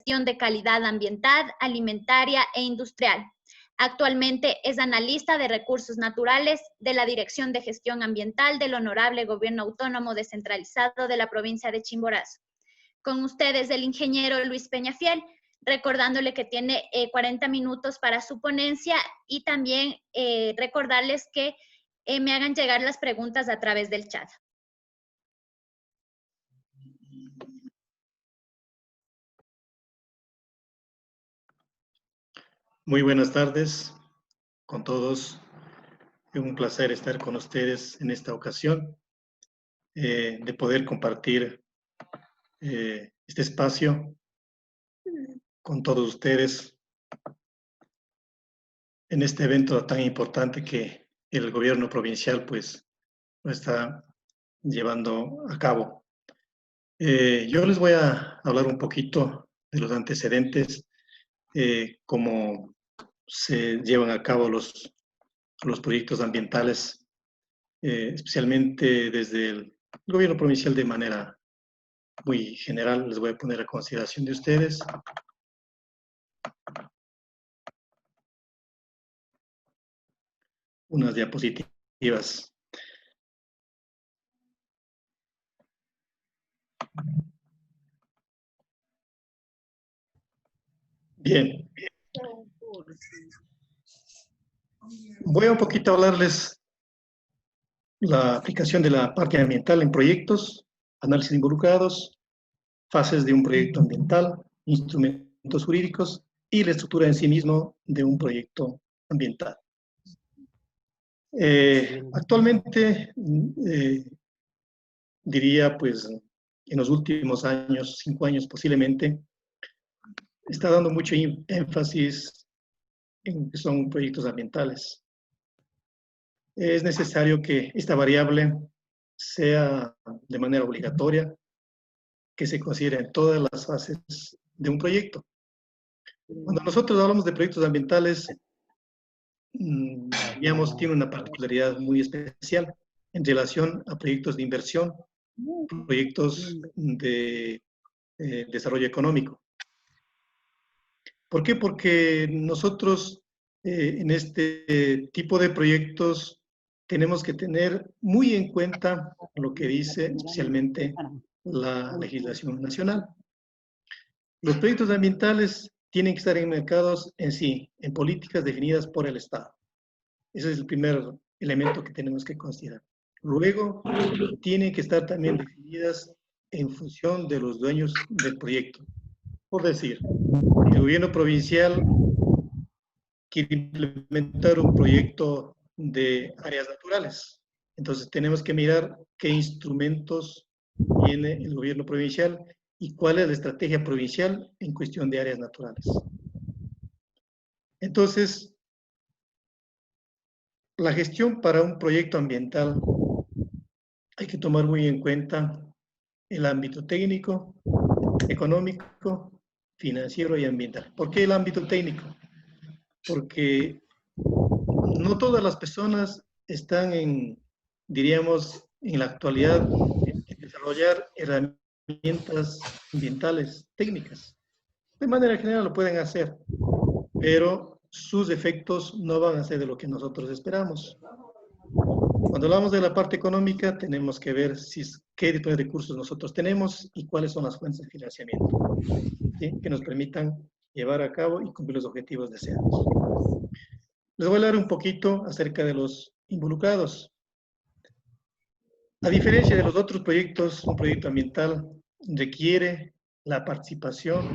gestión de calidad ambiental, alimentaria e industrial. Actualmente es analista de recursos naturales de la Dirección de Gestión Ambiental del Honorable Gobierno Autónomo Descentralizado de la provincia de Chimborazo. Con ustedes el ingeniero Luis Peñafiel, recordándole que tiene 40 minutos para su ponencia y también recordarles que me hagan llegar las preguntas a través del chat. Muy buenas tardes con todos. Es un placer estar con ustedes en esta ocasión, de poder compartir este espacio con todos ustedes en este evento tan importante que el gobierno provincial pues lo está llevando a cabo. Yo les voy a hablar un poquito de los antecedentes, cómo se llevan a cabo los proyectos ambientales, especialmente desde el gobierno provincial de manera muy general. Les voy a poner a consideración de ustedes. Unas diapositivas. Bien. Voy a un poquito a hablarles la aplicación de la parte ambiental en proyectos, análisis de involucrados, fases de un proyecto ambiental, instrumentos jurídicos y la estructura en sí mismo de un proyecto ambiental. Actualmente, diría pues en los últimos años, 5 años posiblemente, está dando mucho énfasis en que son proyectos ambientales. Es necesario que esta variable sea de manera obligatoria, que se considere en todas las fases de un proyecto. Cuando nosotros hablamos de proyectos ambientales, digamos, tiene una particularidad muy especial en relación a proyectos de inversión, proyectos de desarrollo económico. ¿Por qué? Porque nosotros en este tipo de proyectos tenemos que tener muy en cuenta lo que dice especialmente la legislación nacional. Los proyectos ambientales tienen que estar enmarcados en sí, en políticas definidas por el Estado. Ese es el primer elemento que tenemos que considerar. Luego, tienen que estar también definidas en función de los dueños del proyecto. Por decir, el gobierno provincial quiere implementar un proyecto de áreas naturales. Entonces, tenemos que mirar qué instrumentos tiene el gobierno provincial y cuál es la estrategia provincial en cuestión de áreas naturales. Entonces, la gestión para un proyecto ambiental hay que tomar muy en cuenta el ámbito técnico, económico, financiero y ambiental. ¿Por qué el ámbito técnico? Porque no todas las personas están diríamos, en la actualidad en desarrollar herramientas ambientales técnicas. De manera general lo pueden hacer, pero sus efectos no van a ser de lo que nosotros esperamos. Cuando hablamos de la parte económica, tenemos que ver qué tipo de recursos nosotros tenemos y cuáles son las fuentes de financiamiento, ¿sí?, que nos permitan llevar a cabo y cumplir los objetivos deseados. Les voy a hablar un poquito acerca de los involucrados. A diferencia de los otros proyectos, un proyecto ambiental requiere la participación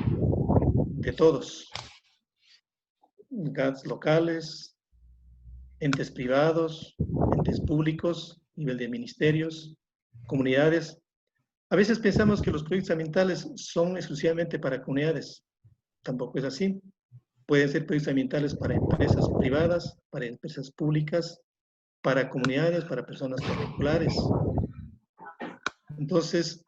de todos, GATS locales, entes privados, entes públicos, nivel de ministerios, comunidades. A veces pensamos que los proyectos ambientales son exclusivamente para comunidades. Tampoco es así. Pueden ser proyectos ambientales para empresas privadas, para empresas públicas, para comunidades, para personas particulares. Entonces,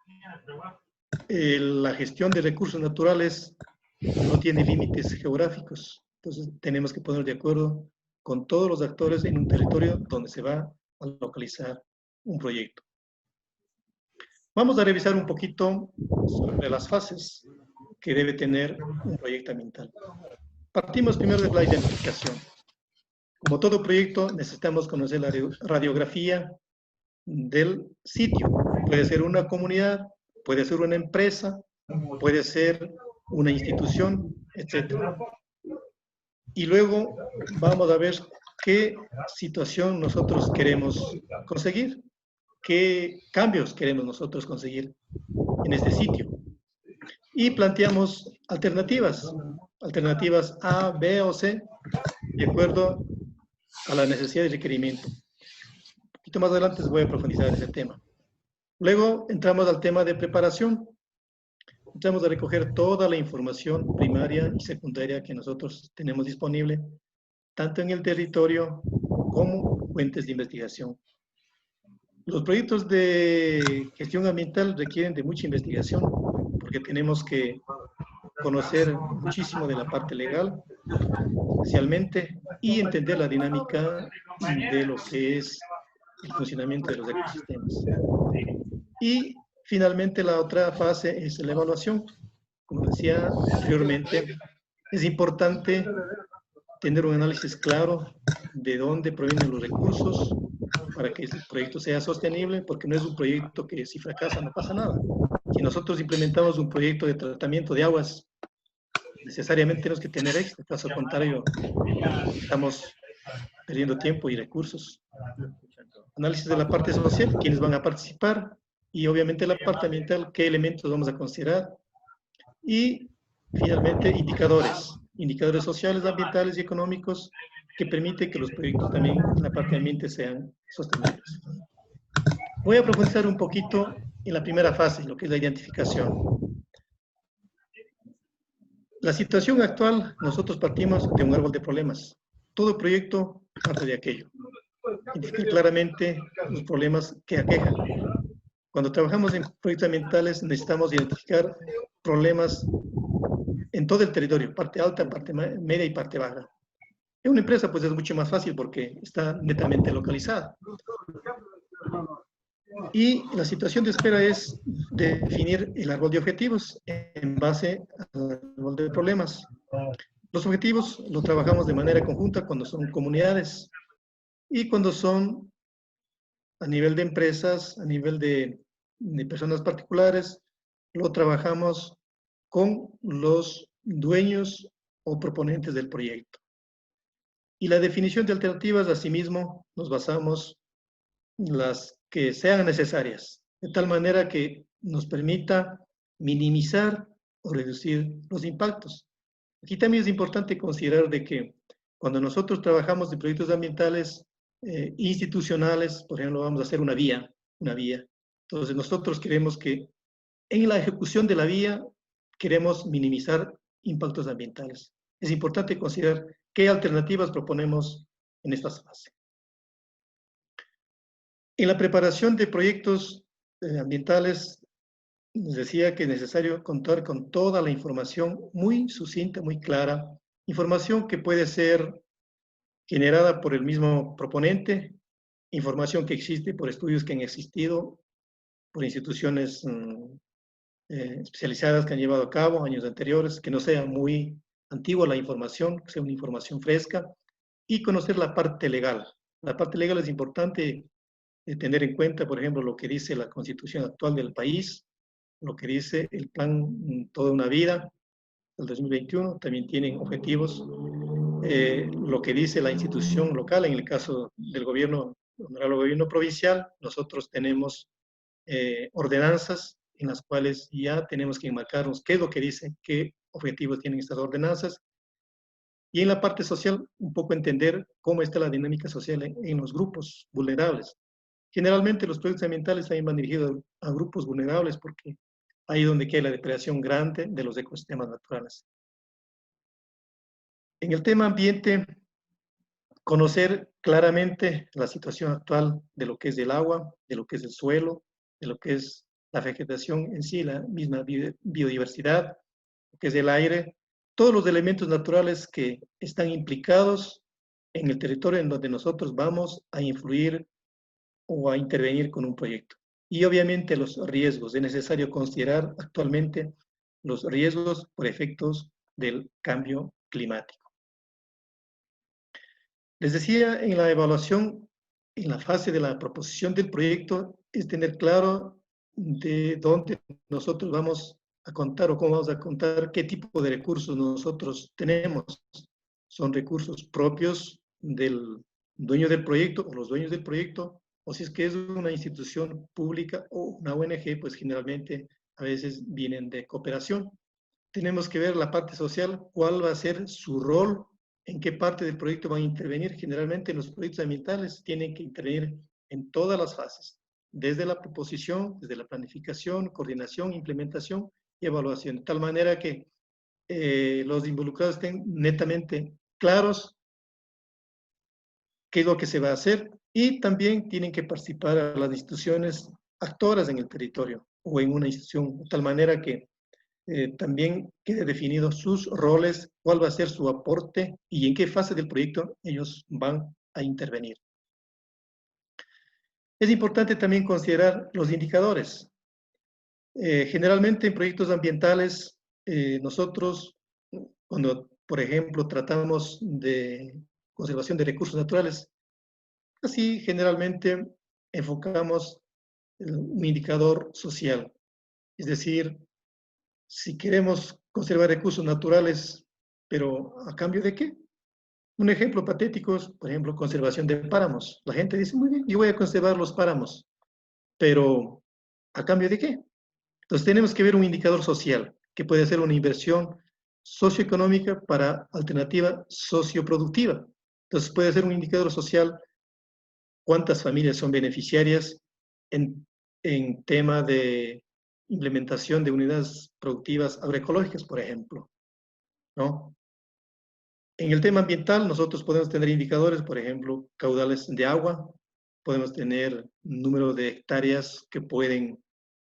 la gestión de recursos naturales no tiene límites geográficos. Entonces, tenemos que poner de acuerdo con todos los actores en un territorio donde se va a localizar un proyecto. Vamos a revisar un poquito sobre las fases que debe tener un proyecto ambiental. Partimos primero de la identificación. Como todo proyecto, necesitamos conocer la radiografía del sitio. Puede ser una comunidad, puede ser una empresa, puede ser una institución, etc. Y luego vamos a ver qué situación nosotros queremos conseguir, qué cambios queremos nosotros conseguir en este sitio. Y planteamos alternativas A, B o C, de acuerdo a la necesidad y requerimiento. Un poquito más adelante les voy a profundizar en ese tema. Luego entramos al tema de preparación. Entramos a recoger toda la información primaria y secundaria que nosotros tenemos disponible, tanto en el territorio como fuentes de investigación. Los proyectos de gestión ambiental requieren de mucha investigación, porque tenemos que conocer muchísimo de la parte legal, especialmente, y entender la dinámica de lo que es el funcionamiento de los ecosistemas. Y finalmente la otra fase es la evaluación. Como decía anteriormente, es importante tener un análisis claro de dónde provienen los recursos para que el proyecto sea sostenible, porque no es un proyecto que si fracasa no pasa nada. Si nosotros implementamos un proyecto de tratamiento de aguas, necesariamente tenemos que tener éxito, en caso contrario estamos perdiendo tiempo y recursos. Análisis de la parte social, quiénes van a participar, y obviamente la parte ambiental, qué elementos vamos a considerar, y finalmente indicadores sociales, ambientales y económicos que permiten que los proyectos también en la parte de ambiente sean sostenibles. Voy a profundizar un poquito en la primera fase, lo que es la identificación. La situación actual, nosotros partimos de un árbol de problemas. Todo proyecto parte de aquello. Identificar claramente los problemas que aquejan. Cuando trabajamos en proyectos ambientales necesitamos identificar problemas en todo el territorio, parte alta, parte media y parte baja. En una empresa pues es mucho más fácil porque está netamente localizada. Y la situación de espera es definir el árbol de objetivos en base al árbol de problemas. Los objetivos los trabajamos de manera conjunta cuando son comunidades y cuando son a nivel de empresas, a nivel de personas particulares, lo trabajamos con los dueños o proponentes del proyecto. Y la definición de alternativas, asimismo, nos basamos en las que sean necesarias, de tal manera que nos permita minimizar o reducir los impactos. Aquí también es importante considerar de que cuando nosotros trabajamos en proyectos ambientales institucionales, por ejemplo, vamos a hacer una vía. Entonces nosotros queremos que en la ejecución de la vía queremos minimizar impactos ambientales. Es importante considerar qué alternativas proponemos en esta fase. En la preparación de proyectos ambientales, les decía que es necesario contar con toda la información muy sucinta, muy clara, información que puede ser generada por el mismo proponente, información que existe por estudios que han existido, por instituciones especializadas que han llevado a cabo años anteriores, que no sea muy antigua la información, que sea una información fresca, y conocer la parte legal. La parte legal es importante tener en cuenta, por ejemplo, lo que dice la Constitución actual del país, lo que dice el Plan Toda una Vida del 2021, también tienen objetivos, lo que dice la institución local, en el caso del gobierno, honorable gobierno provincial, nosotros tenemos ordenanzas en las cuales ya tenemos que enmarcarnos qué es lo que dicen, qué objetivos tienen estas ordenanzas. Y en la parte social, un poco entender cómo está la dinámica social en los grupos vulnerables. Generalmente los proyectos ambientales también van dirigidos a grupos vulnerables porque ahí es donde queda la depredación grande de los ecosistemas naturales. En el tema ambiente, conocer claramente la situación actual de lo que es el agua, de lo que es el suelo, de lo que es la vegetación en sí, la misma biodiversidad, lo que es el aire, todos los elementos naturales que están implicados en el territorio en donde nosotros vamos a influir o a intervenir con un proyecto. Y obviamente los riesgos. Es necesario considerar actualmente los riesgos por efectos del cambio climático. Les decía, en la evaluación, en la fase de la proposición del proyecto, es tener claro de dónde nosotros vamos a contar o cómo vamos a contar, qué tipo de recursos nosotros tenemos. Son recursos propios del dueño del proyecto o los dueños del proyecto, o si es que es una institución pública o una ONG, pues generalmente a veces vienen de cooperación. Tenemos que ver la parte social, cuál va a ser su rol, en qué parte del proyecto van a intervenir. Generalmente los proyectos ambientales tienen que intervenir en todas las fases, desde la proposición, desde la planificación, coordinación, implementación y evaluación, de tal manera que los involucrados estén netamente claros qué es lo que se va a hacer, y también tienen que participar a las instituciones actoras en el territorio o en una institución, de tal manera que también quede definido sus roles, cuál va a ser su aporte y en qué fase del proyecto ellos van a intervenir. Es importante también considerar los indicadores. Generalmente en proyectos ambientales, nosotros, cuando, por ejemplo, tratamos de conservación de recursos naturales, así generalmente enfocamos un indicador social. Es decir, si queremos conservar recursos naturales, pero ¿a cambio de qué? Un ejemplo patético es, por ejemplo, conservación de páramos. La gente dice, muy bien, yo voy a conservar los páramos, pero ¿a cambio de qué? Entonces tenemos que ver un indicador social, que puede ser una inversión socioeconómica para alternativa socioproductiva. Entonces puede ser un indicador social, cuántas familias son beneficiarias en tema de implementación de unidades productivas agroecológicas, por ejemplo, ¿no? En el tema ambiental, nosotros podemos tener indicadores, por ejemplo, caudales de agua, podemos tener número de hectáreas que pueden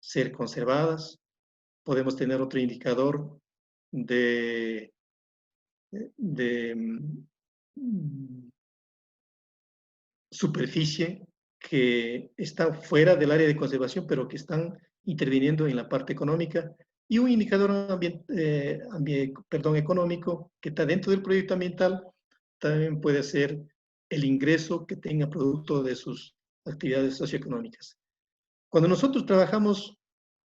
ser conservadas, podemos tener otro indicador de superficie que está fuera del área de conservación, pero que están interviniendo en la parte económica, y un indicador económico que está dentro del proyecto ambiental, también puede ser el ingreso que tenga producto de sus actividades socioeconómicas. Cuando nosotros trabajamos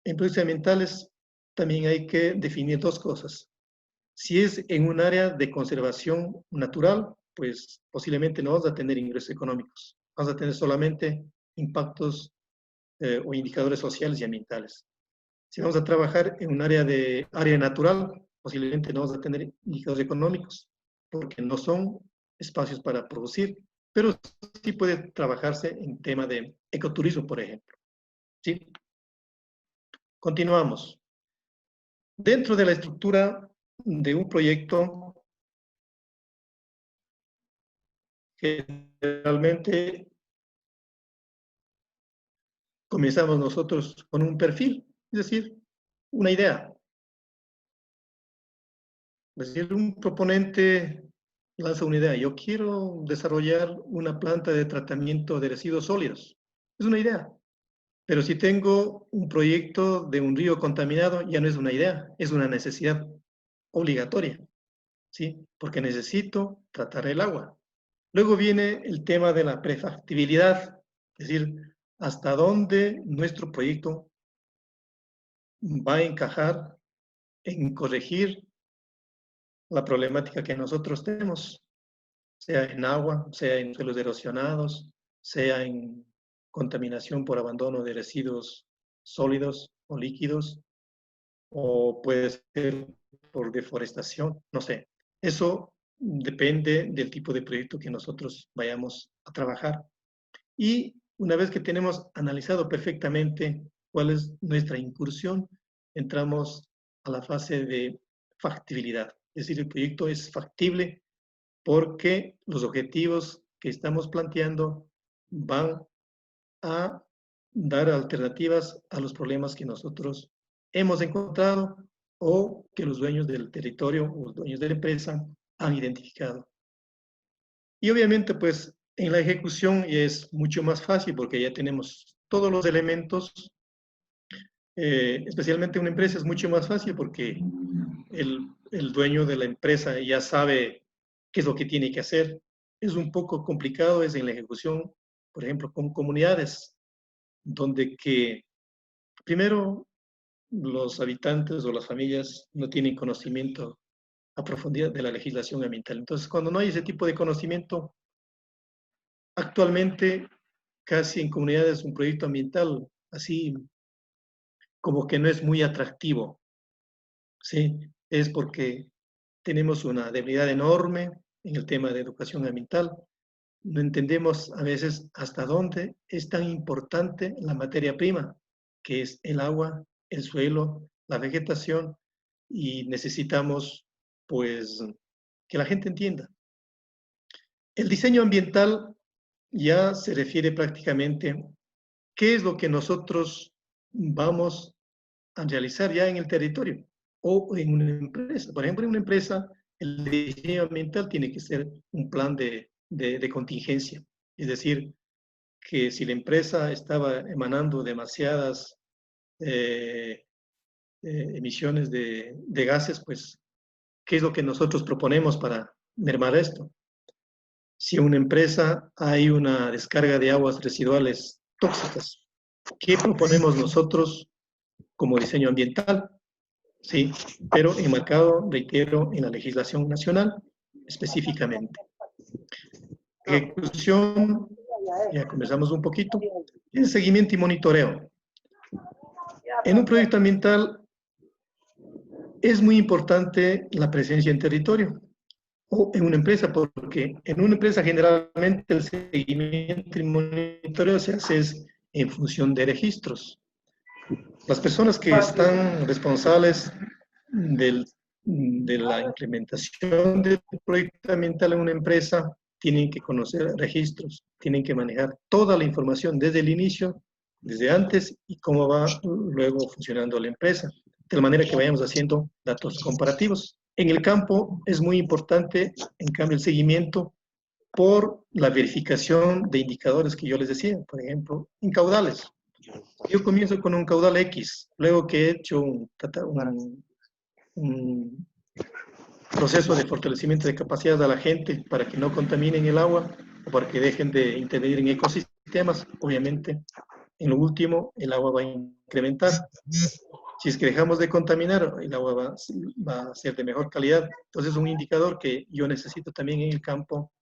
en proyectos ambientales, también hay que definir dos cosas. Si es en un área de conservación natural, pues posiblemente no vamos a tener ingresos económicos. Vamos a tener solamente impactos o indicadores sociales y ambientales. Si vamos a trabajar en un área natural, posiblemente no vamos a tener indicadores económicos, porque no son espacios para producir, pero sí puede trabajarse en tema de ecoturismo, por ejemplo. ¿Sí? Continuamos. Dentro de la estructura de un proyecto, generalmente comenzamos nosotros con un perfil, es decir, una idea. Es decir, un proponente lanza una idea. Yo quiero desarrollar una planta de tratamiento de residuos sólidos. Es una idea. Pero si tengo un proyecto de un río contaminado, ya no es una idea, es una necesidad obligatoria, ¿sí? Porque necesito tratar el agua. Luego viene el tema de la prefactibilidad, es decir, hasta dónde nuestro proyecto va a encajar en corregir la problemática que nosotros tenemos, sea en agua, sea en suelos erosionados, sea en contaminación por abandono de residuos sólidos o líquidos, o puede ser por deforestación, no sé. Eso depende del tipo de proyecto que nosotros vayamos a trabajar. Y una vez que tenemos analizado perfectamente cuál es nuestra incursión, entramos a la fase de factibilidad. Es decir, el proyecto es factible porque los objetivos que estamos planteando van a dar alternativas a los problemas que nosotros hemos encontrado o que los dueños del territorio o los dueños de la empresa han identificado. Y obviamente, pues, en la ejecución es mucho más fácil porque ya tenemos todos los elementos especialmente una empresa es mucho más fácil porque el dueño de la empresa ya sabe qué es lo que tiene que hacer. Es un poco complicado es en la ejecución, por ejemplo, con comunidades, donde que primero los habitantes o las familias no tienen conocimiento a profundidad de la legislación ambiental. Entonces, cuando no hay ese tipo de conocimiento, actualmente casi en comunidades un proyecto ambiental así como que no es muy atractivo, ¿sí? Es porque tenemos una debilidad enorme en el tema de educación ambiental. No entendemos a veces hasta dónde es tan importante la materia prima, que es el agua, el suelo, la vegetación, y necesitamos, pues, que la gente entienda. El diseño ambiental ya se refiere prácticamente qué es lo que nosotros vamos a realizar ya en el territorio o en una empresa. Por ejemplo, en una empresa, el diseño ambiental tiene que ser un plan de contingencia. Es decir, que si la empresa estaba emanando demasiadas emisiones de gases, pues, ¿qué es lo que nosotros proponemos para mermar esto? Si en una empresa hay una descarga de aguas residuales tóxicas, ¿qué proponemos nosotros como diseño ambiental? Sí, pero enmarcado, reitero, en la legislación nacional específicamente. Ejecución, ya conversamos un poquito. El seguimiento y monitoreo. En un proyecto ambiental es muy importante la presencia en territorio o en una empresa, porque en una empresa generalmente el seguimiento y monitoreo se hace en función de registros. Las personas que están responsables de la implementación del proyecto ambiental en una empresa tienen que conocer registros, tienen que manejar toda la información desde el inicio, desde antes y cómo va luego funcionando la empresa, de la manera que vayamos haciendo datos comparativos. En el campo es muy importante, en cambio, el seguimiento por la verificación de indicadores que yo les decía, por ejemplo, en caudales. Yo comienzo con un caudal X, luego que he hecho un proceso de fortalecimiento de capacidad a la gente para que no contaminen el agua o para que dejen de intervenir en ecosistemas, obviamente, en lo último, el agua va a incrementar. Si es que dejamos de contaminar, el agua va a ser de mejor calidad. Entonces, es un indicador que yo necesito también en el campo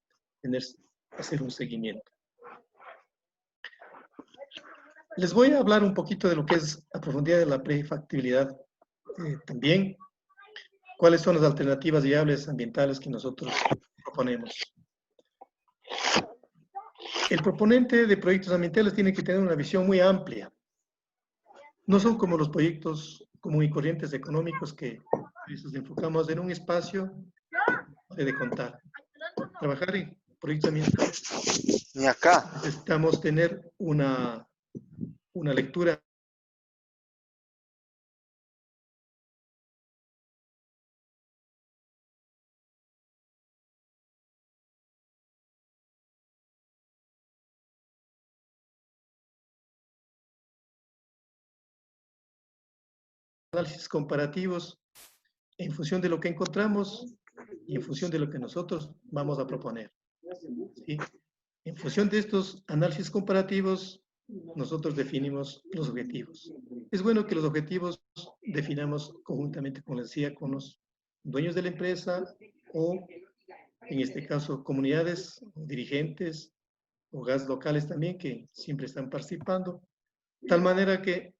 hacer un seguimiento. Les voy a hablar un poquito de lo que es a profundidad de la prefactibilidad también. ¿Cuáles son las alternativas viables ambientales que nosotros proponemos? El proponente de proyectos ambientales tiene que tener una visión muy amplia. No son como los proyectos común y corrientes económicos que nos enfocamos en un espacio de contar. Trabajar en proyectos ambientales. Ni acá. Necesitamos tener una lectura análisis comparativos en función de lo que encontramos y en función de lo que nosotros vamos a proponer. ¿Sí? En función de estos análisis comparativos, nosotros definimos los objetivos. Es bueno que los objetivos definamos conjuntamente, como les decía, con los dueños de la empresa o, en este caso, comunidades, dirigentes o gas locales también que siempre están participando, de tal manera que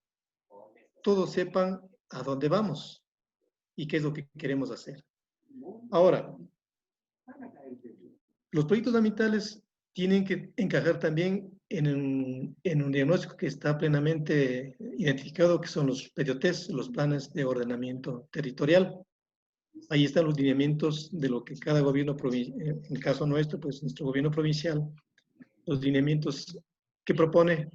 todos sepan a dónde vamos y qué es lo que queremos hacer. Ahora, los proyectos ambientales tienen que encajar también en un diagnóstico que está plenamente identificado, que son los PDOTs, los planes de ordenamiento territorial. Ahí están los lineamientos de lo que cada gobierno, en el caso nuestro, pues nuestro gobierno provincial, los lineamientos que propone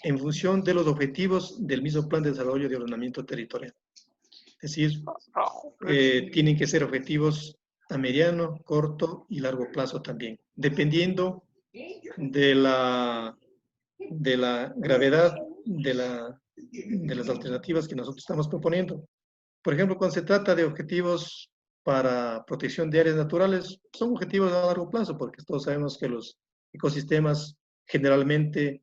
en función de los objetivos del mismo plan de desarrollo de ordenamiento territorial. Es decir, tienen que ser objetivos a mediano, corto y largo plazo también, dependiendo de la gravedad de la las alternativas que nosotros estamos proponiendo. Por ejemplo, cuando se trata de objetivos para protección de áreas naturales, son objetivos a largo plazo, porque todos sabemos que los ecosistemas generalmente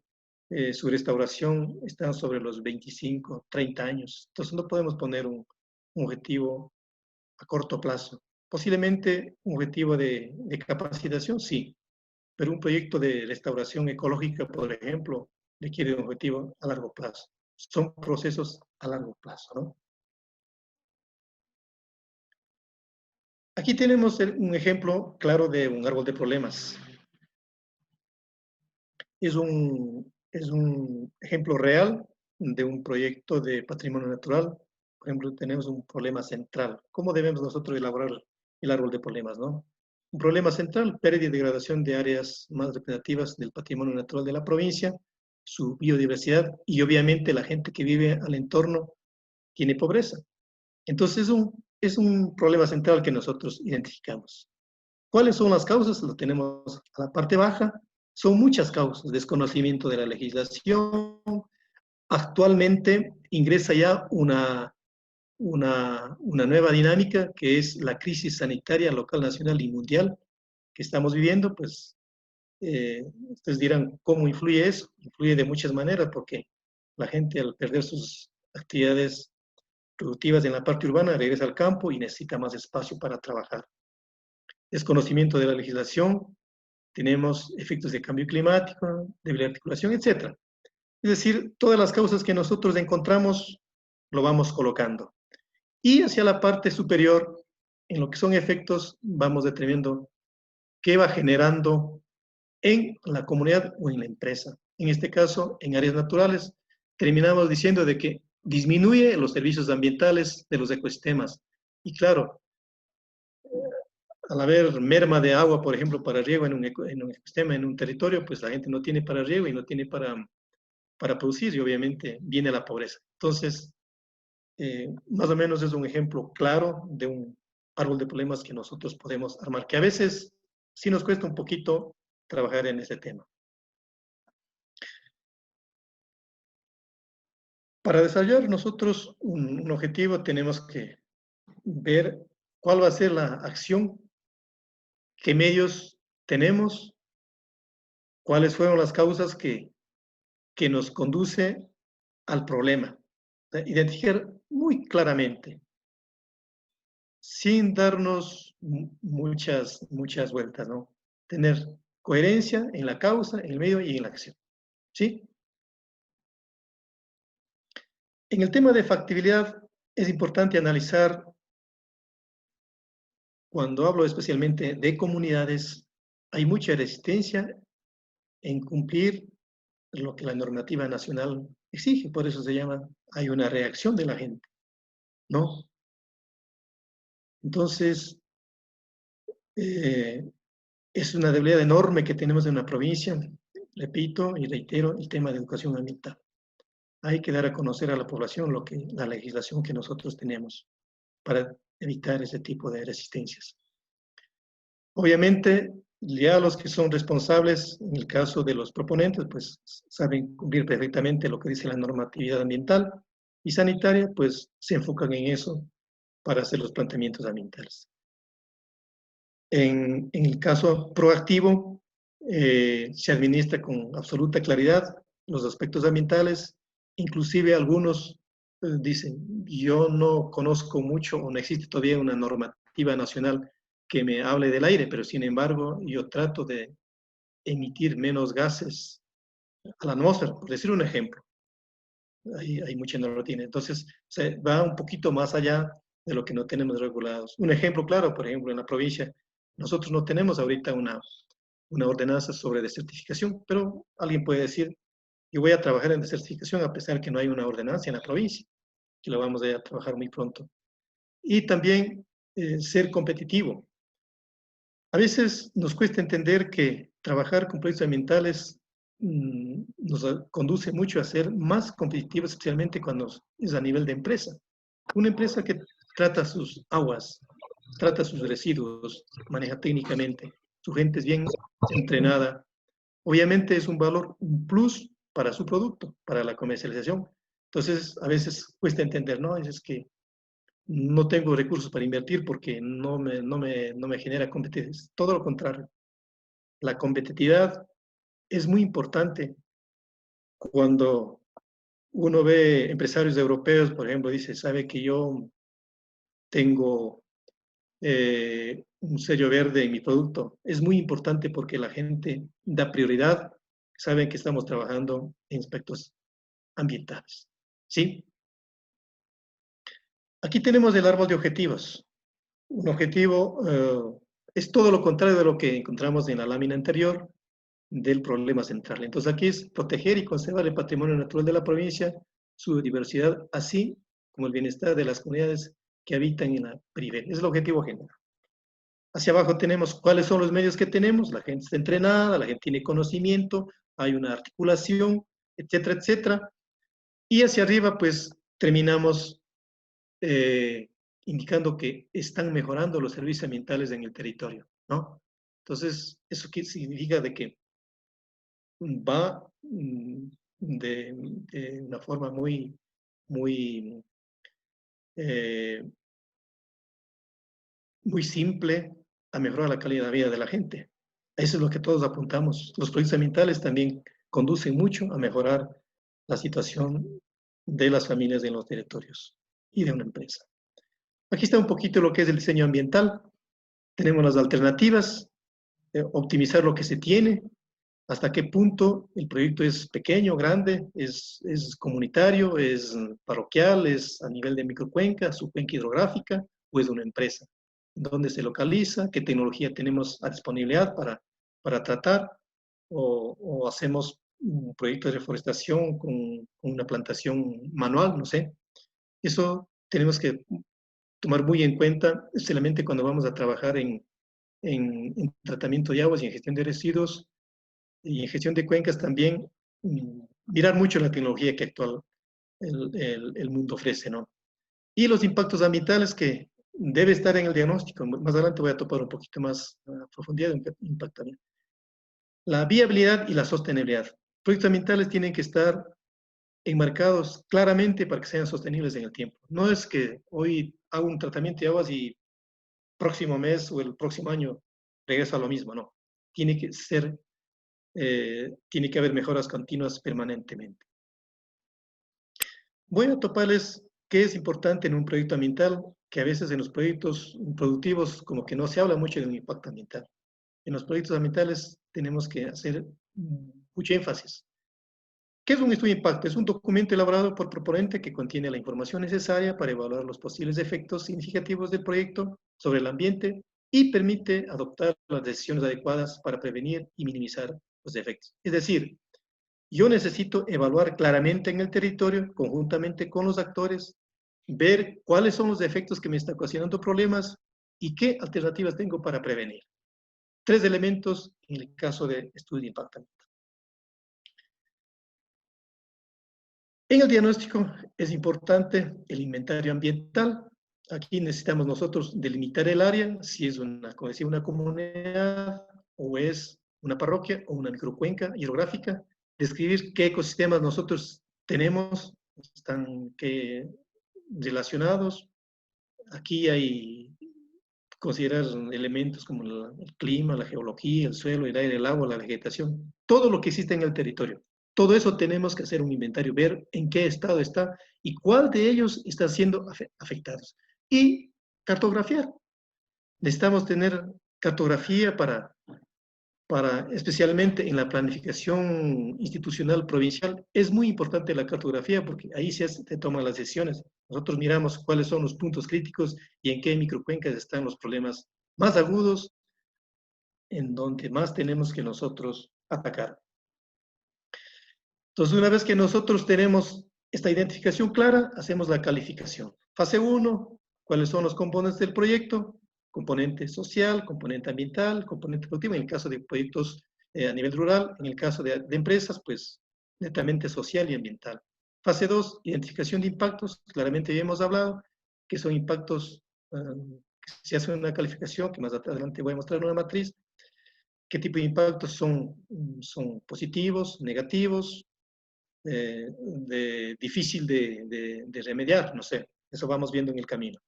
su restauración está sobre los 25, 30 años. Entonces no podemos poner un objetivo a corto plazo. Posiblemente un objetivo de capacitación, sí, pero un proyecto de restauración ecológica, por ejemplo, requiere un objetivo a largo plazo. Son procesos a largo plazo, ¿no? Aquí tenemos un ejemplo claro de un árbol de problemas. Es un ejemplo real de un proyecto de patrimonio natural. Por ejemplo, tenemos un problema central. ¿Cómo debemos nosotros elaborar el árbol de problemas, no? Un problema central, pérdida y degradación de áreas más representativas del patrimonio natural de la provincia, su biodiversidad y obviamente la gente que vive al entorno tiene pobreza. Entonces es un problema central que nosotros identificamos. ¿Cuáles son las causas? Lo tenemos a la parte baja. Son muchas causas. Desconocimiento de la legislación. Actualmente ingresa ya una nueva dinámica que es la crisis sanitaria local, nacional y mundial que estamos viviendo. Pues ustedes dirán, ¿cómo influye eso? Influye de muchas maneras porque la gente al perder sus actividades productivas en la parte urbana regresa al campo y necesita más espacio para trabajar. Desconocimiento de la legislación, tenemos efectos de cambio climático, debilidad de articulación, etc. Es decir, todas las causas que nosotros encontramos lo vamos colocando. Y hacia la parte superior, en lo que son efectos, vamos determinando qué va generando en la comunidad o en la empresa. En este caso, en áreas naturales, terminamos diciendo de que disminuye los servicios ambientales de los ecosistemas. Y claro, al haber merma de agua, por ejemplo, para riego en un ecosistema, en un territorio, pues la gente no tiene para riego y no tiene para producir y obviamente viene la pobreza. Entonces, más o menos es un ejemplo claro de un árbol de problemas que nosotros podemos armar, que a veces sí nos cuesta un poquito trabajar en ese tema. Para desarrollar nosotros un objetivo tenemos que ver cuál va a ser la acción, qué medios tenemos, cuáles fueron las causas que nos conduce al problema. Identificar muy claramente, sin darnos muchas vueltas, ¿no? Tener coherencia en la causa, en el medio y en la acción, ¿sí? En el tema de factibilidad es importante analizar, cuando hablo especialmente de comunidades, hay mucha resistencia en cumplir lo que la normativa nacional exige, por eso se llama, hay una reacción de la gente, ¿no? Entonces, es una debilidad enorme que tenemos en la provincia, repito y reitero, el tema de educación ambiental. Hay que dar a conocer a la población la legislación que nosotros tenemos para evitar ese tipo de resistencias. Obviamente, ya los que son responsables, en el caso de los proponentes, pues saben cumplir perfectamente lo que dice la normatividad ambiental y sanitaria, pues se enfocan en eso para hacer los planteamientos ambientales. En el caso proactivo, se administra con absoluta claridad los aspectos ambientales, inclusive algunos dicen, yo no conozco mucho o no existe todavía una normativa nacional que me hable del aire, pero sin embargo yo trato de emitir menos gases a la atmósfera, por decir un ejemplo. Hay mucha normativa. Entonces, se va un poquito más allá de lo que no tenemos regulados. Un ejemplo claro, por ejemplo, en la provincia, nosotros no tenemos ahorita una ordenanza sobre desertificación, pero alguien puede decir, yo voy a trabajar en desertificación a pesar que no hay una ordenanza en la provincia, que lo vamos a trabajar muy pronto. Y también ser competitivo. A veces nos cuesta entender que trabajar con proyectos ambientales nos conduce mucho a ser más competitivos, especialmente cuando es a nivel de empresa. Una empresa que trata sus aguas, trata sus residuos, maneja técnicamente, su gente es bien entrenada, obviamente es un valor, un plus para su producto, para la comercialización, Entonces, a veces cuesta entender, ¿no? Es que no tengo recursos para invertir porque no me genera competencia. Todo lo contrario. La competitividad es muy importante cuando uno ve empresarios europeos, por ejemplo, dice, sabe que yo tengo un sello verde en mi producto. Es muy importante porque la gente da prioridad, saben que estamos trabajando en aspectos ambientales. ¿Sí? Aquí tenemos el árbol de objetivos. Un objetivo es todo lo contrario de lo que encontramos en la lámina anterior del problema central. Entonces aquí es proteger y conservar el patrimonio natural de la provincia, su diversidad, así como el bienestar de las comunidades que habitan en la periferia. Es el objetivo general. Hacia abajo tenemos cuáles son los medios que tenemos, la gente está entrenada, la gente tiene conocimiento, hay una articulación, etcétera, etcétera. Y hacia arriba, pues, terminamos indicando que están mejorando los servicios ambientales en el territorio, ¿no? Entonces, eso significa de que va de una forma muy, eh, muy simple a mejorar la calidad de vida de la gente. Eso es lo que todos apuntamos. Los proyectos ambientales también conducen mucho a mejorar la situación de las familias en los territorios y de una empresa. Aquí está un poquito lo que es el diseño ambiental. Tenemos las alternativas, optimizar lo que se tiene, hasta qué punto el proyecto es pequeño, grande, es comunitario, es parroquial, es a nivel de microcuenca, subcuenca hidrográfica, o es de una empresa. ¿Dónde se localiza? ¿Qué tecnología tenemos a disponibilidad para tratar? ¿O hacemos un proyecto de reforestación con una plantación manual? No sé. Eso tenemos que tomar muy en cuenta, especialmente cuando vamos a trabajar en tratamiento de aguas y en gestión de residuos, y en gestión de cuencas también, mirar mucho la tecnología que actual el mundo ofrece, ¿no? Y los impactos ambientales que debe estar en el diagnóstico. Más adelante voy a topar un poquito más a profundidad de impacto ambiental. La viabilidad y la sostenibilidad. Proyectos ambientales tienen que estar enmarcados claramente para que sean sostenibles en el tiempo. No es que hoy hago un tratamiento de aguas y próximo mes o el próximo año regreso a lo mismo, no. Tiene que ser tiene que haber mejoras continuas permanentemente. Voy a toparles qué es importante en un proyecto ambiental, que a veces en los proyectos productivos como que no se habla mucho de un impacto ambiental. En los proyectos ambientales tenemos que hacer mucho énfasis. ¿Qué es un estudio de impacto? Es un documento elaborado por proponente que contiene la información necesaria para evaluar los posibles efectos significativos del proyecto sobre el ambiente y permite adoptar las decisiones adecuadas para prevenir y minimizar los efectos. Es decir, yo necesito evaluar claramente en el territorio, conjuntamente con los actores, ver cuáles son los efectos que me están ocasionando problemas y qué alternativas tengo para prevenir. 3 elementos en el caso de estudio de impacto. En el diagnóstico es importante el inventario ambiental. Aquí necesitamos nosotros delimitar el área, si es como decía, una comunidad o es una parroquia o una microcuenca hidrográfica, describir qué ecosistemas nosotros tenemos, están relacionados. Aquí hay considerar elementos como el clima, la geología, el suelo, el aire, el agua, la vegetación, todo lo que existe en el territorio. Todo eso tenemos que hacer un inventario, ver en qué estado está y cuál de ellos está siendo afectados. Y cartografiar. Necesitamos tener cartografía para especialmente en la planificación institucional provincial, es muy importante la cartografía porque ahí se toman las decisiones. Nosotros miramos cuáles son los puntos críticos y en qué microcuencas están los problemas más agudos, en donde más tenemos que nosotros atacar. Entonces, una vez que nosotros tenemos esta identificación clara, hacemos la calificación. Fase 1, ¿cuáles son los componentes del proyecto? Componente social, componente ambiental, componente productivo, en el caso de proyectos a nivel rural, en el caso de empresas, pues netamente social y ambiental. Fase 2, identificación de impactos, claramente ya hemos hablado, que son impactos, que se hace una calificación, que más adelante voy a mostrar una matriz, qué tipo de impactos son positivos, negativos, difícil de remediar, no sé, eso vamos viendo en el camino.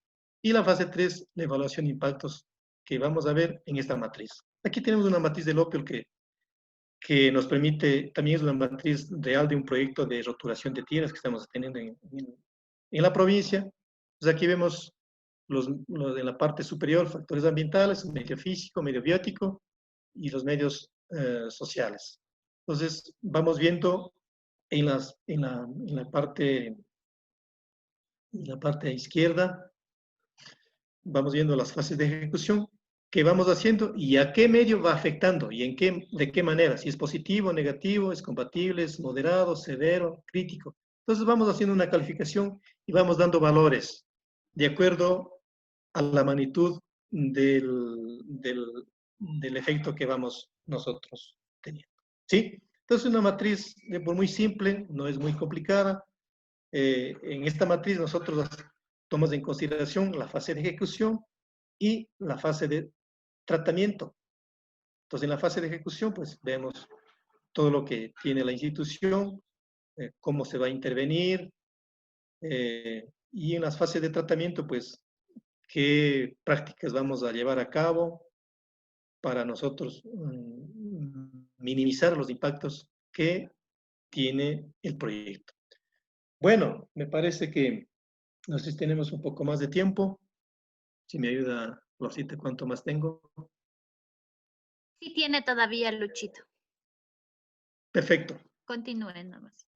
Y la fase 3, la evaluación de impactos que vamos a ver en esta matriz. Aquí tenemos una matriz del OPIOL que nos permite, también es una matriz real de un proyecto de roturación de tierras que estamos teniendo en la provincia. Entonces aquí vemos en la parte superior, factores ambientales, medio físico, medio biótico y los medios sociales. Entonces vamos viendo en la parte izquierda, vamos viendo las fases de ejecución, qué vamos haciendo y a qué medio va afectando y de qué manera, si es positivo, negativo, es compatible, es moderado, severo, crítico. Entonces vamos haciendo una calificación y vamos dando valores de acuerdo a la magnitud del efecto que vamos nosotros teniendo. ¿Sí? Entonces una matriz por muy simple, no es muy complicada. En esta matriz nosotros tomamos en consideración la fase de ejecución y la fase de tratamiento. Entonces, en la fase de ejecución, pues vemos todo lo que tiene la institución, cómo se va a intervenir, y en las fases de tratamiento, pues, qué prácticas vamos a llevar a cabo para nosotros minimizar los impactos que tiene el proyecto. Bueno, me parece que no sé si tenemos un poco más de tiempo. Si me ayuda, Florcita, ¿cuánto más tengo? Sí tiene todavía, Luchito. Perfecto. Continúen nomás.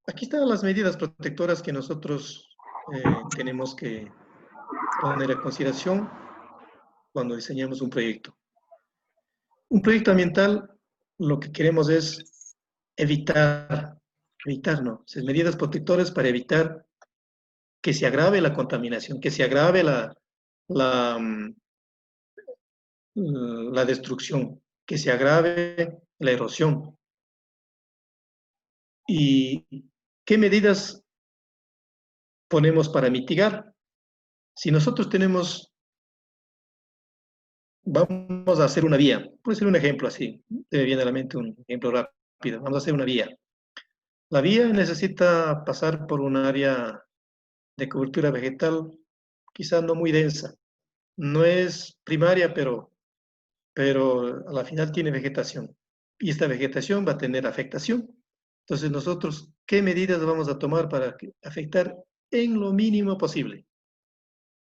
Aquí están las medidas protectoras que nosotros tenemos que poner a consideración cuando diseñamos un proyecto. Un proyecto ambiental, lo que queremos es evitar medidas protectoras para evitar que se agrave la contaminación, que se agrave la destrucción, que se agrave la erosión. ¿Y qué medidas ponemos para mitigar? Si nosotros vamos a hacer una vía, puede ser un ejemplo así, me viene a la mente un ejemplo rápido, vamos a hacer una vía. La vía necesita pasar por un área de cobertura vegetal quizá no muy densa. No es primaria, pero a la final tiene vegetación. Y esta vegetación va a tener afectación. Entonces nosotros, ¿qué medidas vamos a tomar para afectar en lo mínimo posible?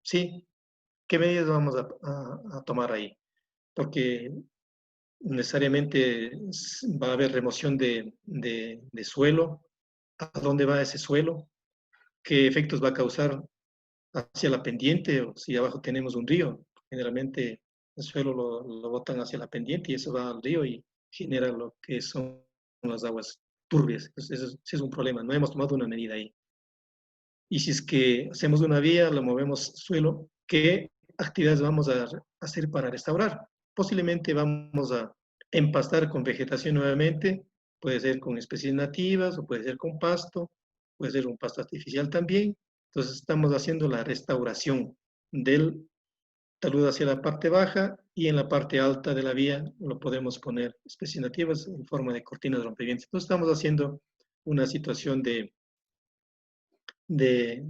¿Sí? ¿Qué medidas vamos a tomar ahí? Porque necesariamente va a haber remoción de suelo. ¿A dónde va ese suelo? ¿Qué efectos va a causar hacia la pendiente o si abajo tenemos un río? Generalmente el suelo lo botan hacia la pendiente y eso va al río y genera lo que son las aguas turbias. Ese es un problema, no hemos tomado una medida ahí. Y si es que hacemos una vía, lo movemos suelo, ¿qué actividades vamos a hacer para restaurar? Posiblemente vamos a empastar con vegetación nuevamente, puede ser con especies nativas o puede ser con pasto, puede ser un pasto artificial también. Entonces estamos haciendo la restauración del talud hacia la parte baja y en la parte alta de la vía lo podemos poner especies nativas en forma de cortinas de rompimientos. Entonces estamos haciendo una situación de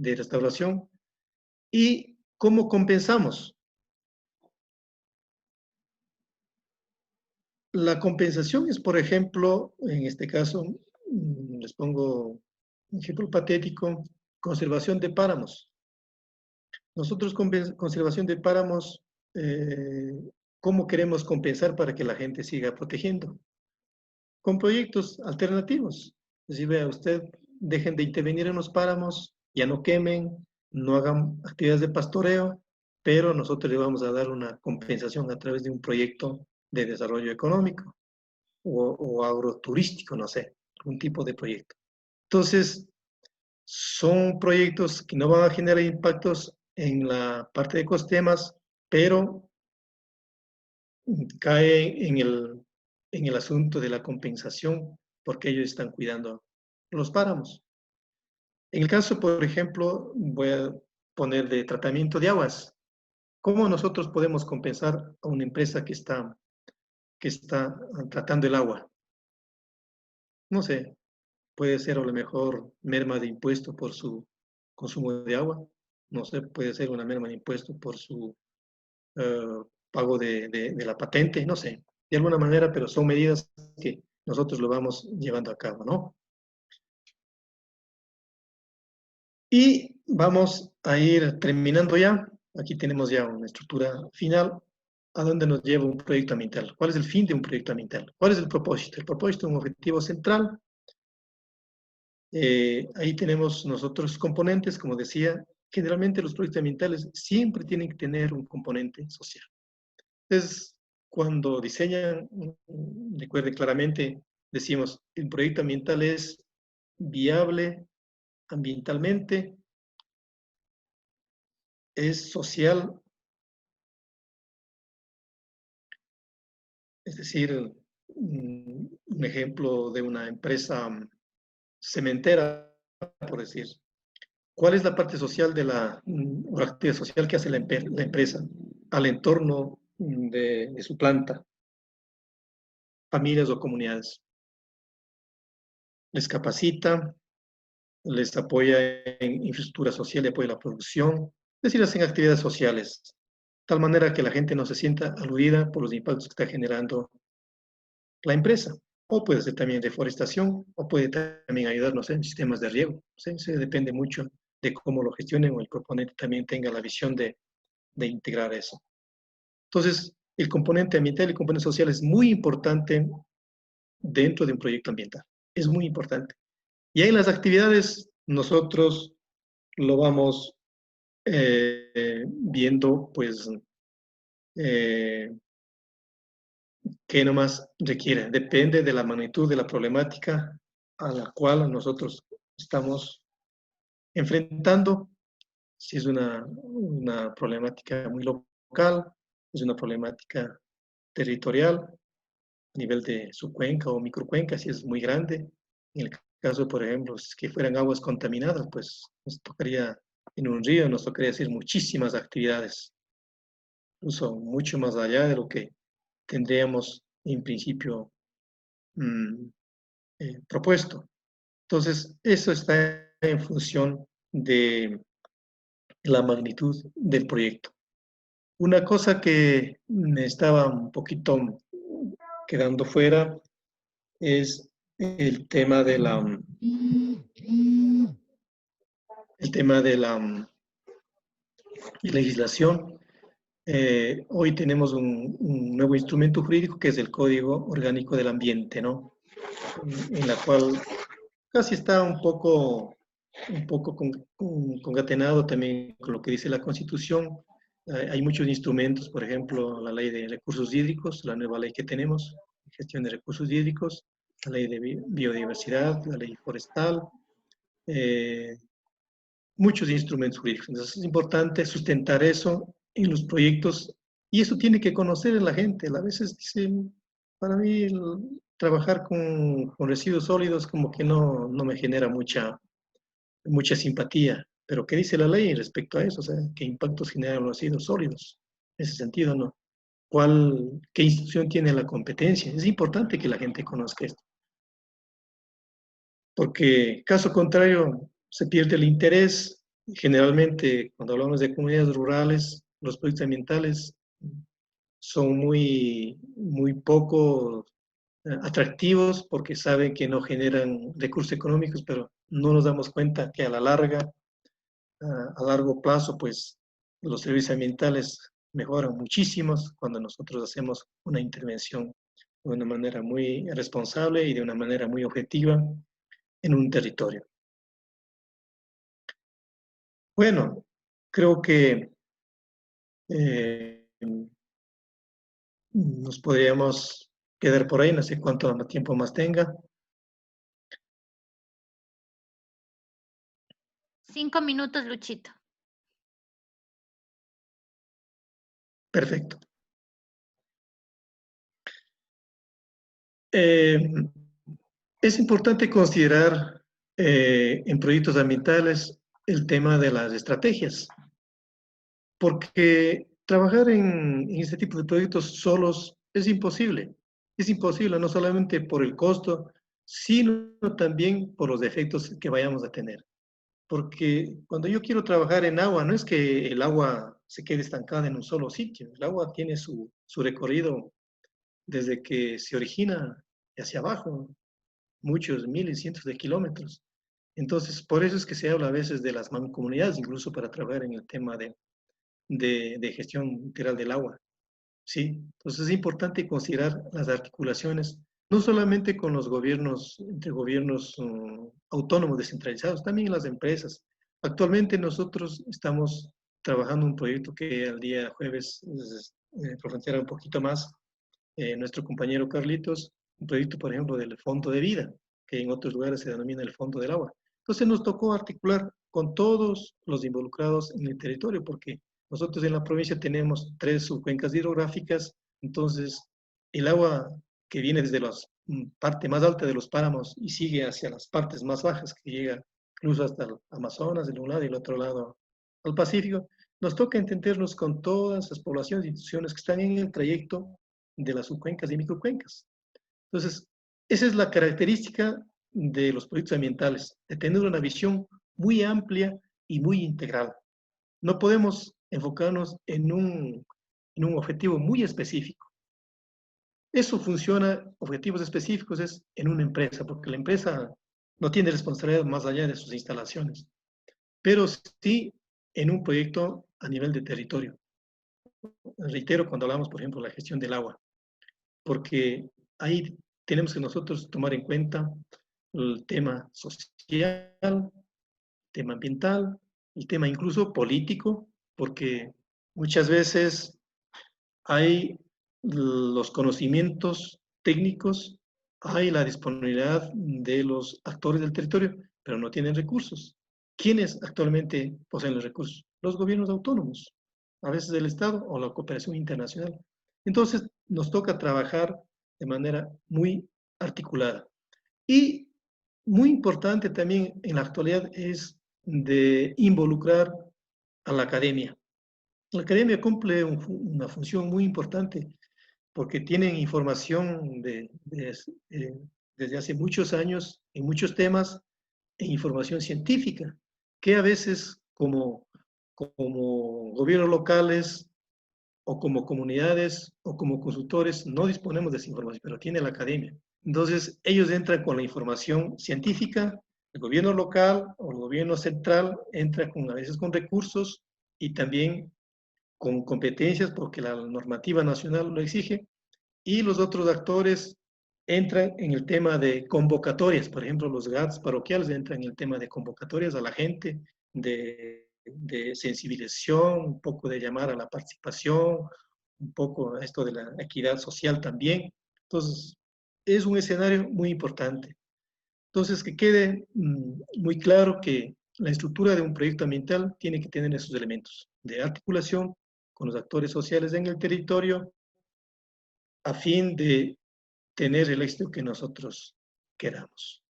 restauración. ¿Y cómo compensamos? La compensación es, por ejemplo, en este caso, les pongo un ejemplo patético, conservación de páramos. Nosotros con conservación de páramos, ¿cómo queremos compensar para que la gente siga protegiendo? Con proyectos alternativos. Es decir, vea, usted dejen de intervenir en los páramos, ya no quemen, no hagan actividades de pastoreo, pero nosotros le vamos a dar una compensación a través de un proyecto de desarrollo económico o agroturístico, no sé, un tipo de proyecto. Entonces, son proyectos que no van a generar impactos en la parte de ecosistemas, pero cae en el asunto de la compensación porque ellos están cuidando los páramos. En el caso, por ejemplo, voy a poner de tratamiento de aguas. ¿Cómo nosotros podemos compensar a una empresa que que está tratando el agua. No sé, puede ser a lo mejor merma de impuesto por su consumo de agua. No sé, puede ser una merma de impuesto por su pago de la patente, no sé, de alguna manera, pero son medidas que nosotros lo vamos llevando a cabo, ¿no? Y vamos a ir terminando ya. Aquí tenemos ya una estructura final. ¿A dónde nos lleva un proyecto ambiental? ¿Cuál es el fin de un proyecto ambiental? ¿Cuál es el propósito? El propósito es un objetivo central. Ahí tenemos nosotros componentes, como decía, generalmente los proyectos ambientales siempre tienen que tener un componente social. Entonces, cuando diseñan, recuerden claramente, decimos, el proyecto ambiental es viable ambientalmente, es social, es decir, un ejemplo de una empresa cementera, por decir. ¿Cuál es la parte social de o la actividad social que hace la empresa al entorno de su planta, familias o comunidades? Les capacita, les apoya en infraestructura social y apoya la producción, es decir, hacen actividades sociales, de tal manera que la gente no se sienta aludida por los impactos que está generando la empresa. O puede ser también deforestación, o puede también ayudarnos en sistemas de riego. ¿Sí? Se depende mucho de cómo lo gestionen o el proponente también tenga la visión de integrar eso. Entonces, el componente ambiental y el componente social es muy importante dentro de un proyecto ambiental. Es muy importante. Y ahí en las actividades nosotros lo vamos viendo, pues, qué nomás requiere. Depende de la magnitud de la problemática a la cual nosotros estamos enfrentando. Si es una problemática muy local, es una problemática territorial, a nivel de su cuenca o microcuenca, si es muy grande. En el caso, por ejemplo, si que fueran aguas contaminadas, pues nos tocaría, en un río, nos tocaría hacer muchísimas actividades, incluso mucho más allá de lo que tendríamos en principio propuesto. Entonces, eso está en función de la magnitud del proyecto. Una cosa que me estaba un poquito quedando fuera es el tema de la legislación. Hoy tenemos un nuevo instrumento jurídico que es el Código Orgánico del Ambiente, ¿no? En la cual casi está un poco concatenado también con lo que dice la Constitución. Hay muchos instrumentos, por ejemplo, la ley de recursos hídricos, la nueva ley que tenemos, gestión de recursos hídricos, la ley de biodiversidad, la ley forestal, muchos instrumentos jurídicos. Entonces es importante sustentar eso en los proyectos y eso tiene que conocer la gente. A veces dicen, para mí trabajar con residuos sólidos como que no me genera mucha simpatía. Pero ¿qué dice la ley respecto a eso? O sea, ¿qué impactos generan los residuos sólidos? En ese sentido, ¿no? ¿Qué institución tiene la competencia? Es importante que la gente conozca esto. Porque, caso contrario, se pierde el interés. Generalmente, cuando hablamos de comunidades rurales, los proyectos ambientales son muy poco atractivos porque saben que no generan recursos económicos, pero no nos damos cuenta que a la larga, a largo plazo, pues los servicios ambientales mejoran muchísimos cuando nosotros hacemos una intervención de una manera muy responsable y de una manera muy objetiva en un territorio. Bueno, creo que nos podríamos quedar por ahí, no sé cuánto tiempo más tenga. 5 minutos, Luchito. Perfecto. Es importante considerar en proyectos ambientales el tema de las estrategias, porque trabajar en este tipo de proyectos solos es imposible. Es imposible, no solamente por el costo, sino también por los efectos que vayamos a tener. Porque cuando yo quiero trabajar en agua, no es que el agua se quede estancada en un solo sitio. El agua tiene su recorrido desde que se origina hacia abajo, muchos miles, cientos de kilómetros. Entonces, por eso es que se habla a veces de las mancomunidades, incluso para trabajar en el tema de gestión integral del agua. Sí, entonces es importante considerar las articulaciones, no solamente con los gobiernos, entre gobiernos autónomos descentralizados, también las empresas. Actualmente nosotros estamos trabajando un proyecto que el día jueves profundizará un poquito más nuestro compañero Carlitos, un proyecto, por ejemplo, del Fondo de Vida, que en otros lugares se denomina el Fondo del Agua. Entonces nos tocó articular con todos los involucrados en el territorio, porque nosotros en la provincia tenemos 3 subcuencas hidrográficas, entonces el agua que viene desde la parte más alta de los páramos y sigue hacia las partes más bajas, que llega incluso hasta el Amazonas, de un lado y del otro lado al Pacífico, nos toca entendernos con todas las poblaciones e instituciones que están en el trayecto de las subcuencas y microcuencas. Entonces, esa es la característica de los proyectos ambientales, de tener una visión muy amplia y muy integral. No podemos enfocarnos en un objetivo muy específico. Eso funciona, objetivos específicos es en una empresa, porque la empresa no tiene responsabilidad más allá de sus instalaciones, pero sí en un proyecto a nivel de territorio. Reitero, cuando hablamos, por ejemplo, de la gestión del agua, porque ahí tenemos que nosotros tomar en cuenta el tema social, el tema ambiental, el tema incluso político, porque muchas veces hay los conocimientos técnicos, hay la disponibilidad de los actores del territorio, pero no tienen recursos. ¿Quiénes actualmente poseen los recursos? Los gobiernos autónomos, a veces el Estado o la cooperación internacional. Entonces, nos toca trabajar de manera muy articulada. Y muy importante también en la actualidad es de involucrar a la academia. La academia cumple una función muy importante porque tienen información desde hace muchos años en muchos temas e información científica, que a veces como gobiernos locales o como comunidades o como consultores no disponemos de esa información, pero tiene la academia. Entonces, ellos entran con la información científica, el gobierno local o el gobierno central entra a veces con recursos y también con competencias porque la normativa nacional lo exige, y los otros actores entran en el tema de convocatorias, por ejemplo, los GATS parroquiales entran en el tema de convocatorias a la gente, de sensibilización, un poco de llamar a la participación, un poco a esto de la equidad social también. Entonces, es un escenario muy importante. Entonces, que quede muy claro que la estructura de un proyecto ambiental tiene que tener esos elementos de articulación con los actores sociales en el territorio a fin de tener el éxito que nosotros queramos.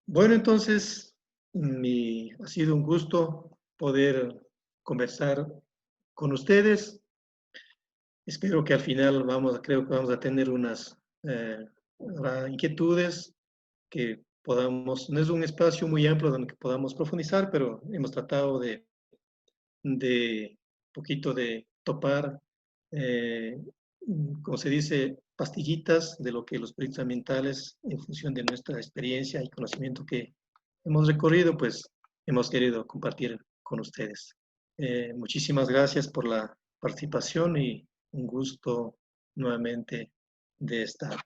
Bueno, entonces, ha sido un gusto poder conversar con ustedes. Espero que al final creo que vamos a tener unas inquietudes que podamos, no es un espacio muy amplio donde podamos profundizar, pero hemos tratado de poquito de topar, como se dice, pastillitas de lo que los proyectos ambientales, en función de nuestra experiencia y conocimiento que hemos recorrido, pues hemos querido compartir con ustedes. Muchísimas gracias por la participación y un gusto nuevamente de estar.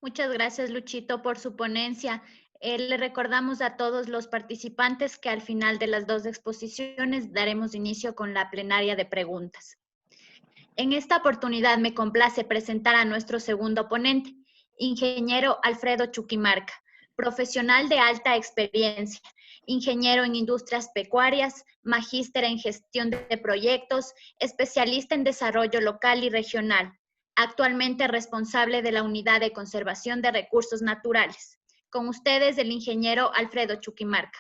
Muchas gracias, Luchito, por su ponencia. Le recordamos a todos los participantes que al final de las 2 exposiciones daremos inicio con la plenaria de preguntas. En esta oportunidad me complace presentar a nuestro segundo ponente, ingeniero Alfredo Chuquimarca, profesional de alta experiencia, ingeniero en industrias pecuarias, magíster en gestión de proyectos, especialista en desarrollo local y regional, actualmente responsable de la Unidad de Conservación de Recursos Naturales. Con ustedes, el ingeniero Alfredo Chuquimarca.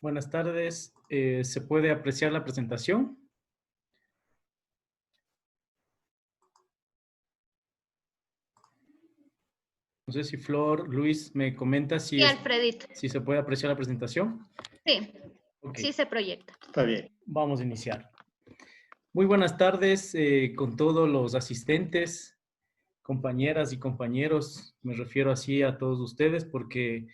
Buenas tardes. ¿Se puede apreciar la presentación? No sé si Flor, Luis, me comenta si, Sí, Alfredito. si se puede apreciar la presentación. Sí, Ok, sí se proyecta. Está bien. vamos a iniciar. Muy buenas tardes con todos los asistentes, compañeras y compañeros. Me refiero así a todos ustedes porque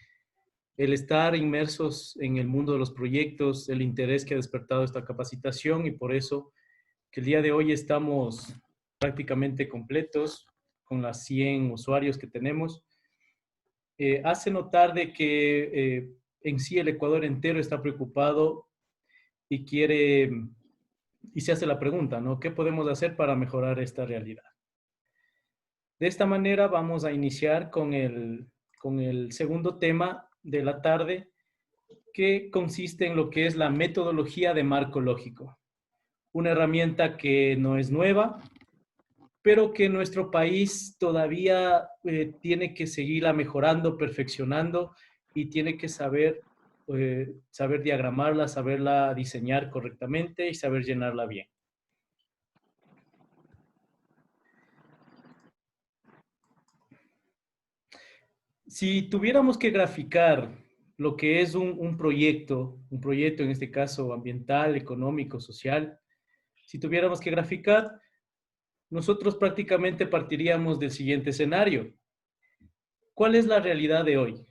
el estar inmersos en el mundo de los proyectos, el interés que ha despertado esta capacitación y por eso que el día de hoy estamos prácticamente completos con las 100 usuarios que tenemos, hace notar de que en sí el Ecuador entero está preocupado y quiere, y se hace la pregunta, ¿no? ¿Qué podemos hacer para mejorar esta realidad? De esta manera vamos a iniciar con el segundo tema de la tarde, que consiste en lo que es la metodología de marco lógico. Una herramienta que no es nueva, pero que nuestro país todavía tiene que seguirla mejorando, perfeccionando y tiene que saber diagramarla, saberla diseñar correctamente y saber llenarla bien. Si tuviéramos que graficar lo que es un proyecto en este caso ambiental, económico, social, si tuviéramos que graficar, nosotros prácticamente partiríamos del siguiente escenario. ¿Cuál es la realidad de hoy?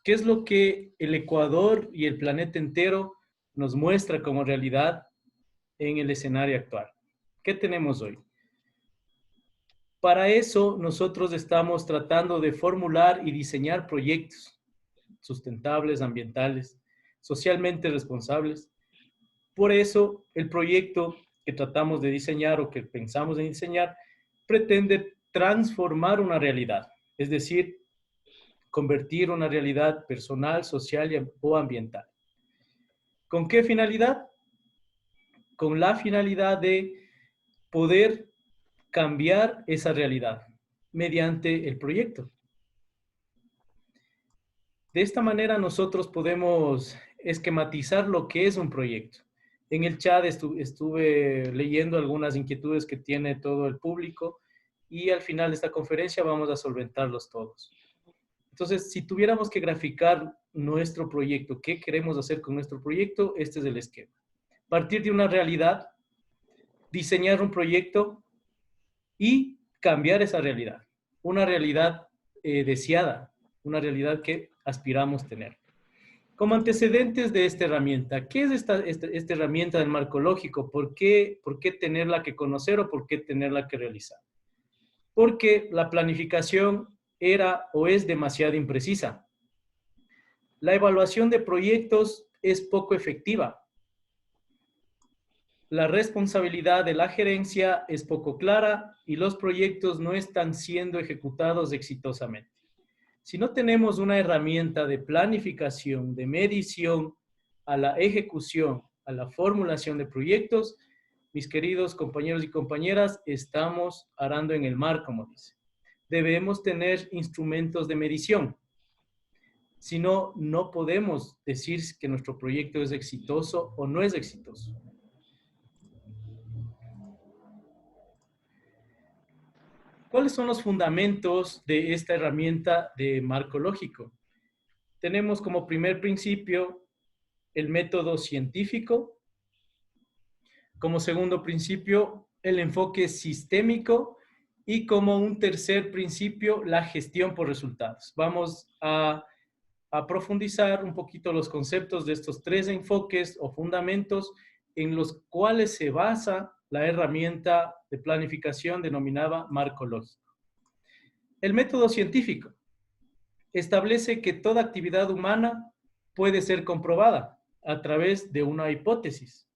¿Qué es lo que el Ecuador y el planeta entero nos muestra como realidad en el escenario actual? ¿Qué tenemos hoy? Para eso nosotros estamos tratando de formular y diseñar proyectos sustentables, ambientales, socialmente responsables. Por eso el proyecto que tratamos de diseñar o que pensamos en diseñar pretende transformar una realidad, es decir, convertir una realidad personal, social o ambiental. ¿Con qué finalidad? Con la finalidad de poder cambiar esa realidad mediante el proyecto. De esta manera nosotros podemos esquematizar lo que es un proyecto. En el chat estuve leyendo algunas inquietudes que tiene todo el público y al final de esta conferencia vamos a solventarlos todos. Entonces, si tuviéramos que graficar nuestro proyecto, ¿qué queremos hacer con nuestro proyecto? Este es el esquema. Partir de una realidad, diseñar un proyecto y cambiar esa realidad. Una realidad deseada, una realidad que aspiramos tener. Como antecedentes de esta herramienta, ¿qué es esta herramienta del marco lógico? ¿Por qué tenerla que conocer o por qué tenerla que realizar? Porque la planificación era o es demasiado imprecisa. La evaluación de proyectos es poco efectiva. La responsabilidad de la gerencia es poco clara y los proyectos no están siendo ejecutados exitosamente. Si no tenemos una herramienta de planificación, de medición, a la ejecución, a la formulación de proyectos, mis queridos compañeros y compañeras, estamos arando en el mar, como dice. Debemos tener instrumentos de medición. Si no, no podemos decir que nuestro proyecto es exitoso o no es exitoso. ¿Cuáles son los fundamentos de esta herramienta de marco lógico? Tenemos como primer principio el método científico. Como segundo principio, el enfoque sistémico. Y como un tercer principio, la gestión por resultados. Vamos a profundizar un poquito los conceptos de estos tres enfoques o fundamentos en los cuales se basa la herramienta de planificación denominada marco lógico. El método científico establece que toda actividad humana puede ser comprobada a través de una hipótesis.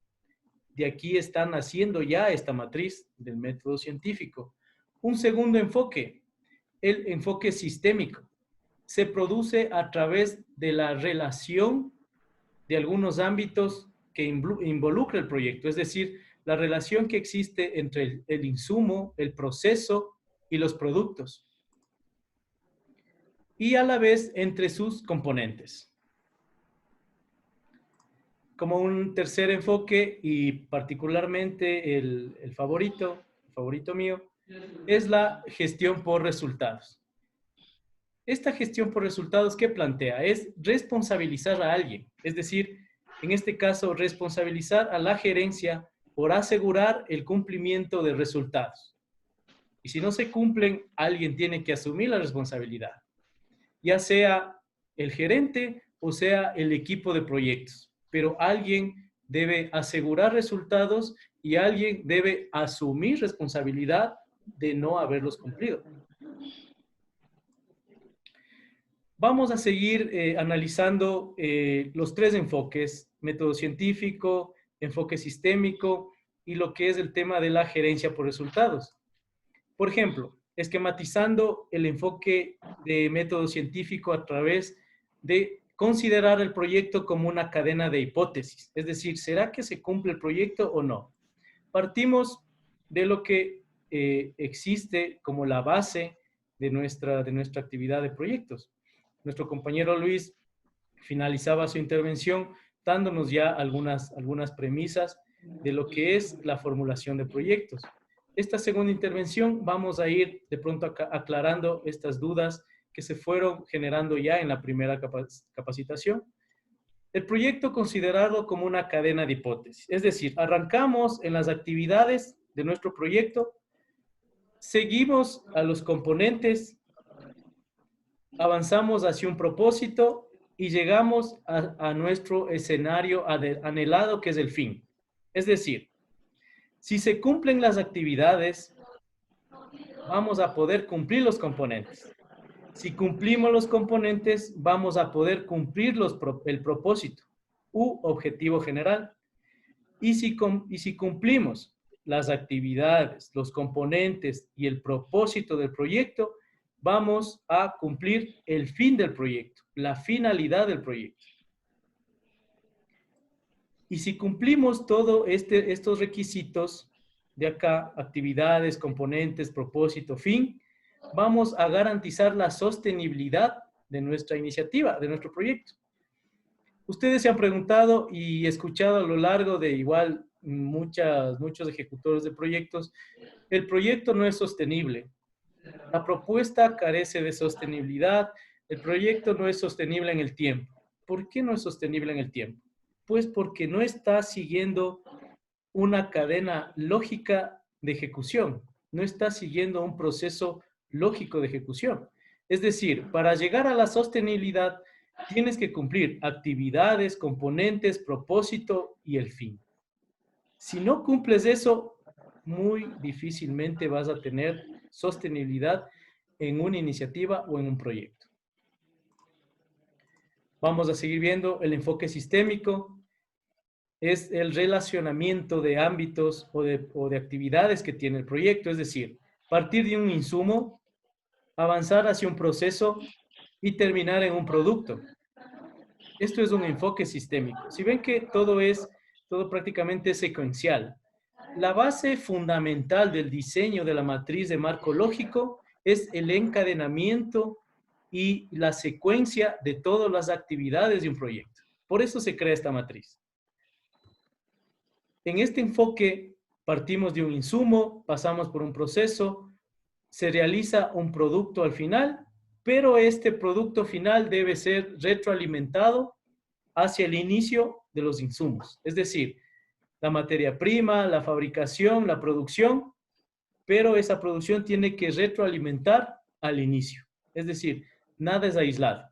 De aquí está naciendo ya esta matriz del método científico. Un segundo enfoque, el enfoque sistémico, se produce a través de la relación de algunos ámbitos que involucra el proyecto, es decir, la relación que existe entre el insumo, el proceso y los productos, y a la vez entre sus componentes. como un tercer enfoque, y particularmente el favorito mío, es la gestión por resultados. Esta gestión por resultados, ¿qué plantea? Es responsabilizar a alguien, es decir, en este caso, responsabilizar a la gerencia por asegurar el cumplimiento de resultados. Y si no se cumplen, alguien tiene que asumir la responsabilidad, ya sea el gerente o sea el equipo de proyectos, pero alguien debe asegurar resultados y alguien debe asumir responsabilidad de no haberlos cumplido. Vamos a seguir analizando los tres enfoques: método científico, enfoque sistémico y lo que es el tema de la gerencia por resultados. Por ejemplo, esquematizando el enfoque de método científico a través de considerar el proyecto como una cadena de hipótesis. Es decir, ¿será que se cumple el proyecto o no? Partimos de lo que existe como la base de nuestra actividad de proyectos. Nuestro compañero Luis finalizaba su intervención dándonos ya algunas premisas de lo que es la formulación de proyectos. Esta segunda intervención vamos a ir de pronto aclarando estas dudas que se fueron generando ya en la primera capacitación. El proyecto considerado como una cadena de hipótesis, es decir, arrancamos en las actividades de nuestro proyecto, seguimos a los componentes, avanzamos hacia un propósito y llegamos a nuestro escenario anhelado, que es el fin. Es decir, si se cumplen las actividades, vamos a poder cumplir los componentes. Si cumplimos los componentes, vamos a poder cumplir el propósito u objetivo general. Y si cumplimos las actividades, los componentes y el propósito del proyecto, vamos a cumplir el fin del proyecto, la finalidad del proyecto. Y si cumplimos todos estos requisitos de acá, actividades, componentes, propósito, fin, vamos a garantizar la sostenibilidad de nuestra iniciativa, de nuestro proyecto. Ustedes se han preguntado y escuchado a lo largo de igual muchos ejecutores de proyectos, el proyecto no es sostenible. La propuesta carece de sostenibilidad, el proyecto no es sostenible en el tiempo. ¿Por qué no es sostenible en el tiempo? Pues porque no está siguiendo una cadena lógica de ejecución, no está siguiendo un proceso lógico de ejecución. Es decir, para llegar a la sostenibilidad, tienes que cumplir actividades, componentes, propósito y el fin. Si no cumples eso, muy difícilmente vas a tener sostenibilidad en una iniciativa o en un proyecto. Vamos a seguir viendo el enfoque sistémico. Es el relacionamiento de ámbitos o de actividades que tiene el proyecto, es decir, partir de un insumo, avanzar hacia un proceso y terminar en un producto. Esto es un enfoque sistémico. Si ven que todo prácticamente es secuencial. La base fundamental del diseño de la matriz de marco lógico es el encadenamiento y la secuencia de todas las actividades de un proyecto. Por eso se crea esta matriz. En este enfoque partimos de un insumo, pasamos por un proceso, se realiza un producto al final, pero este producto final debe ser retroalimentado hacia el inicio de los insumos. Es decir, la materia prima, la fabricación, la producción, pero esa producción tiene que retroalimentar al inicio. Es decir, nada es aislado.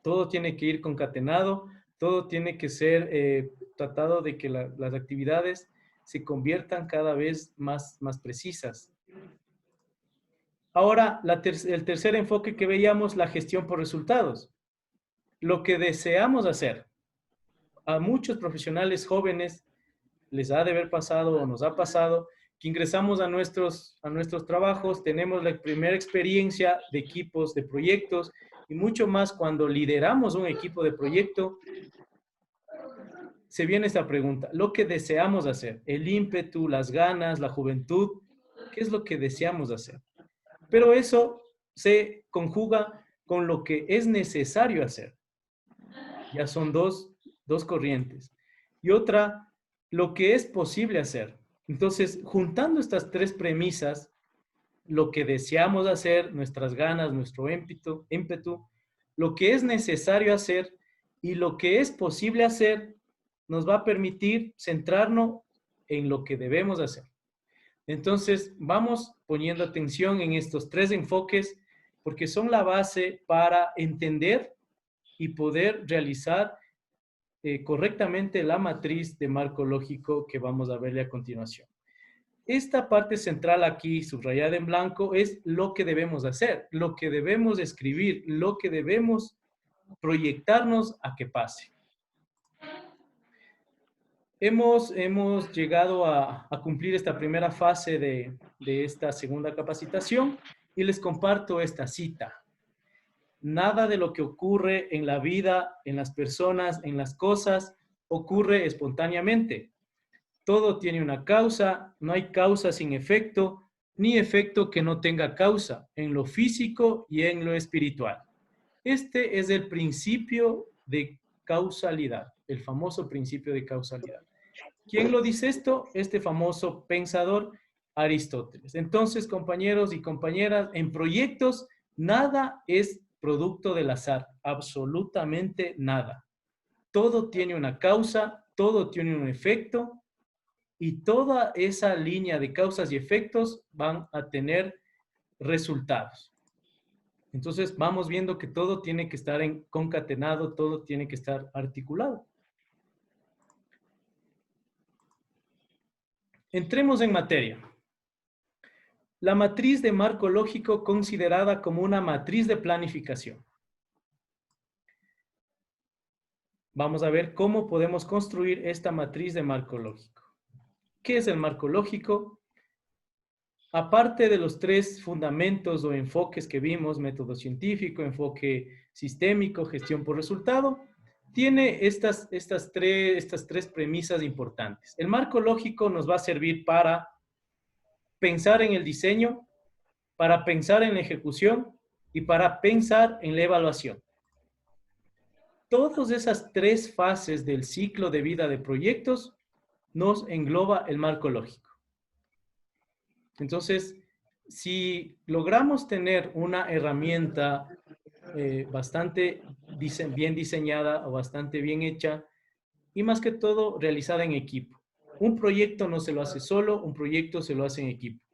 Todo tiene que ir concatenado, todo tiene que ser tratado de que las actividades se conviertan cada vez más precisas. Ahora, el tercer enfoque que veíamos, la gestión por resultados. Lo que deseamos hacer. A muchos profesionales jóvenes les ha de haber pasado o nos ha pasado que ingresamos a nuestros trabajos, tenemos la primera experiencia de equipos, de proyectos, y mucho más cuando lideramos un equipo de proyecto, se viene esta pregunta: lo que deseamos hacer, el ímpetu, las ganas, la juventud, ¿qué es lo que deseamos hacer? Pero eso se conjuga con lo que es necesario hacer. Ya son dos corrientes. y otra, lo que es posible hacer. Entonces, juntando estas tres premisas, lo que deseamos hacer, nuestras ganas, nuestro ímpetu, lo que es necesario hacer y lo que es posible hacer, nos va a permitir centrarnos en lo que debemos hacer. Entonces, vamos poniendo atención en estos tres enfoques porque son la base para entender y poder realizar correctamente la matriz de marco lógico que vamos a verle a continuación. Esta parte central aquí, subrayada en blanco, es lo que debemos hacer, lo que debemos escribir, lo que debemos proyectarnos a que pase. Hemos llegado a cumplir esta primera fase de esta segunda capacitación y les comparto esta cita. Nada de lo que ocurre en la vida, en las personas, en las cosas, ocurre espontáneamente. Todo tiene una causa, no hay causa sin efecto, ni efecto que no tenga causa, en lo físico y en lo espiritual. Este es el principio de causalidad, el famoso principio de causalidad. ¿Quién lo dice esto? Este famoso pensador Aristóteles. Entonces, compañeros y compañeras, en proyectos nada es producto del azar, absolutamente nada. Todo tiene una causa, todo tiene un efecto y toda esa línea de causas y efectos van a tener resultados. Entonces, vamos viendo que todo tiene que estar concatenado, todo tiene que estar articulado. Entremos en materia. La matriz de marco lógico considerada como una matriz de planificación. Vamos a ver cómo podemos construir esta matriz de marco lógico. ¿Qué es el marco lógico? Aparte de los tres fundamentos o enfoques que vimos, método científico, enfoque sistémico, gestión por resultado, tiene estas tres premisas importantes. El marco lógico nos va a servir para pensar en el diseño, para pensar en la ejecución y para pensar en la evaluación. Todas esas tres fases del ciclo de vida de proyectos nos engloba el marco lógico. Entonces, si logramos tener una herramienta bastante bien diseñada o bastante bien hecha y más que todo realizada en equipo. Un proyecto no se lo hace solo, un proyecto se lo hace en equipo.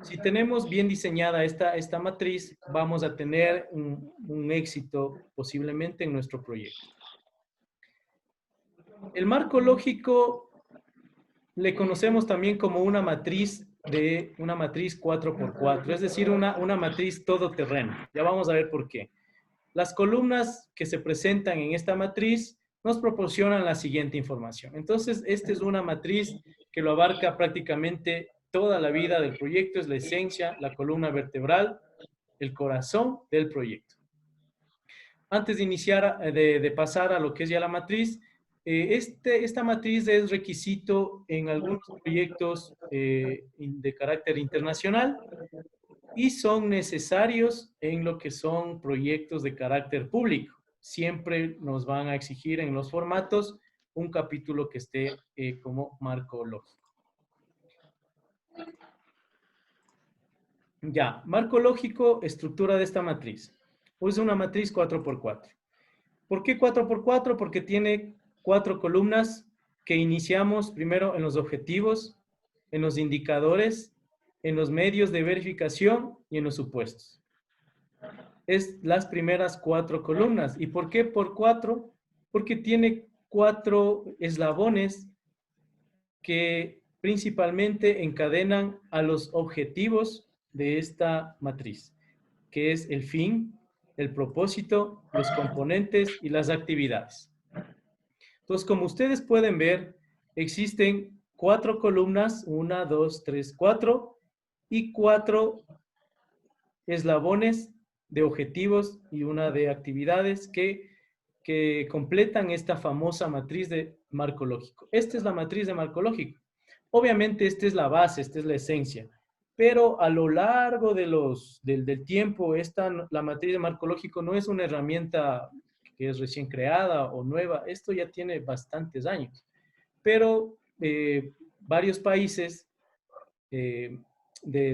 Si tenemos bien diseñada esta matriz, vamos a tener un éxito posiblemente en nuestro proyecto. El marco lógico le conocemos también como una matriz 4x4, es decir, una matriz todoterreno. Ya vamos a ver por qué. Las columnas que se presentan en esta matriz nos proporcionan la siguiente información. Entonces, esta es una matriz que lo abarca prácticamente toda la vida del proyecto, es la esencia, la columna vertebral, el corazón del proyecto. Antes de iniciar, de pasar a lo que es ya la matriz, esta matriz es requisito en algunos proyectos de carácter internacional y son necesarios en lo que son proyectos de carácter público. Siempre nos van a exigir en los formatos un capítulo que esté como marco lógico. Ya, marco lógico, estructura de esta matriz. Es una matriz 4x4. ¿Por qué 4x4? Porque tiene 4 columnas que iniciamos primero en los objetivos, en los indicadores, en los medios de verificación y en los supuestos. Es las primeras 4 columnas. ¿Y por qué por 4? Porque tiene 4 eslabones que principalmente encadenan a los objetivos de esta matriz, que es el fin, el propósito, los componentes y las actividades. Entonces, como ustedes pueden ver, existen 4 columnas, 1, 2, 3, 4, y 4 eslabones de objetivos y una de actividades que completan esta famosa matriz de marco lógico. Esta es la matriz de marco lógico. Obviamente, esta es la base, esta es la esencia. Pero a lo largo del tiempo, la matriz de marco lógico no es una herramienta que es recién creada o nueva, esto ya tiene bastantes años. Pero varios países de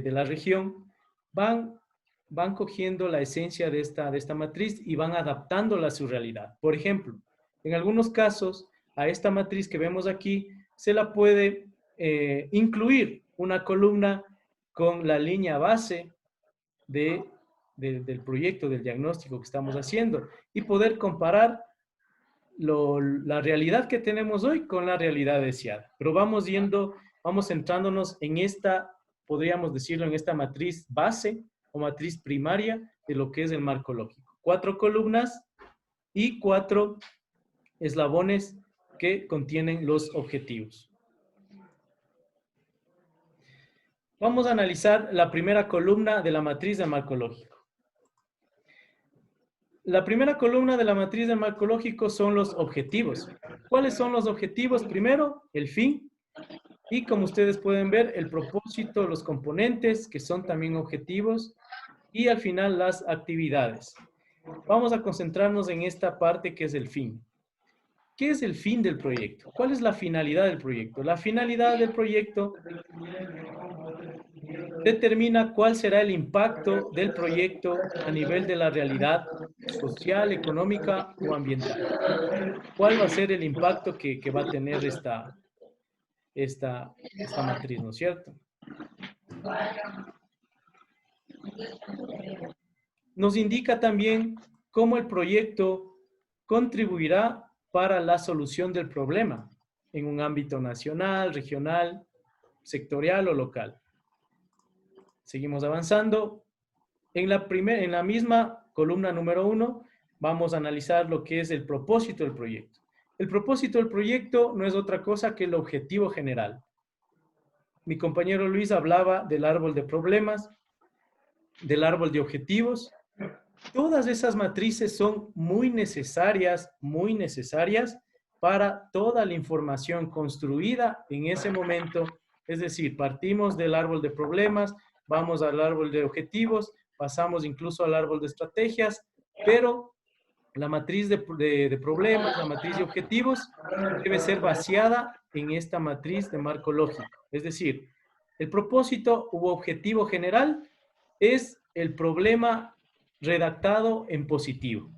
la región van cogiendo la esencia de esta matriz y van adaptándola a su realidad. Por ejemplo, en algunos casos, a esta matriz que vemos aquí, se la puede incluir una columna con la línea base del proyecto, del diagnóstico que estamos haciendo, y poder comparar la realidad que tenemos hoy con la realidad deseada. Pero vamos centrándonos en esta, podríamos decirlo, en esta matriz base o matriz primaria de lo que es el marco lógico. 4 columnas y 4 eslabones que contienen los objetivos. Vamos a analizar la primera columna de la matriz de marco lógico. La primera columna de la matriz de marco lógico son los objetivos. ¿Cuáles son los objetivos? Primero, el fin. Y como ustedes pueden ver, el propósito, los componentes, que son también objetivos. Y al final, las actividades. Vamos a concentrarnos en esta parte que es el fin. ¿Qué es el fin del proyecto? ¿Cuál es la finalidad del proyecto? La finalidad del proyecto determina cuál será el impacto del proyecto a nivel de la realidad social, económica o ambiental. ¿Cuál va a ser el impacto que va a tener esta matriz, ¿no es cierto? Nos indica también cómo el proyecto contribuirá para la solución del problema en un ámbito nacional, regional, sectorial o local. Seguimos avanzando. En la misma columna número 1, vamos a analizar lo que es el propósito del proyecto. El propósito del proyecto no es otra cosa que el objetivo general. Mi compañero Luis hablaba del árbol de problemas, del árbol de objetivos. Todas esas matrices son muy necesarias para toda la información construida en ese momento. Es decir, partimos del árbol de problemas, vamos al árbol de objetivos, pasamos incluso al árbol de estrategias, pero la matriz de problemas, la matriz de objetivos, debe ser vaciada en esta matriz de marco lógico. Es decir, el propósito u objetivo general es el problema redactado en positivo.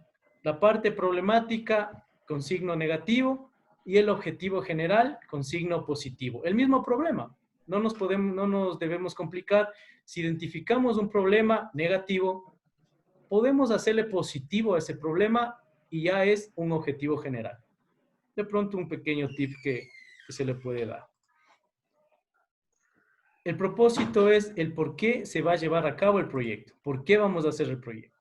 La parte problemática con signo negativo y el objetivo general con signo positivo. El mismo problema. No nos debemos complicar. Si identificamos un problema negativo, podemos hacerle positivo a ese problema y ya es un objetivo general. De pronto un pequeño tip que se le puede dar. El propósito es el por qué se va a llevar a cabo el proyecto, por qué vamos a hacer el proyecto.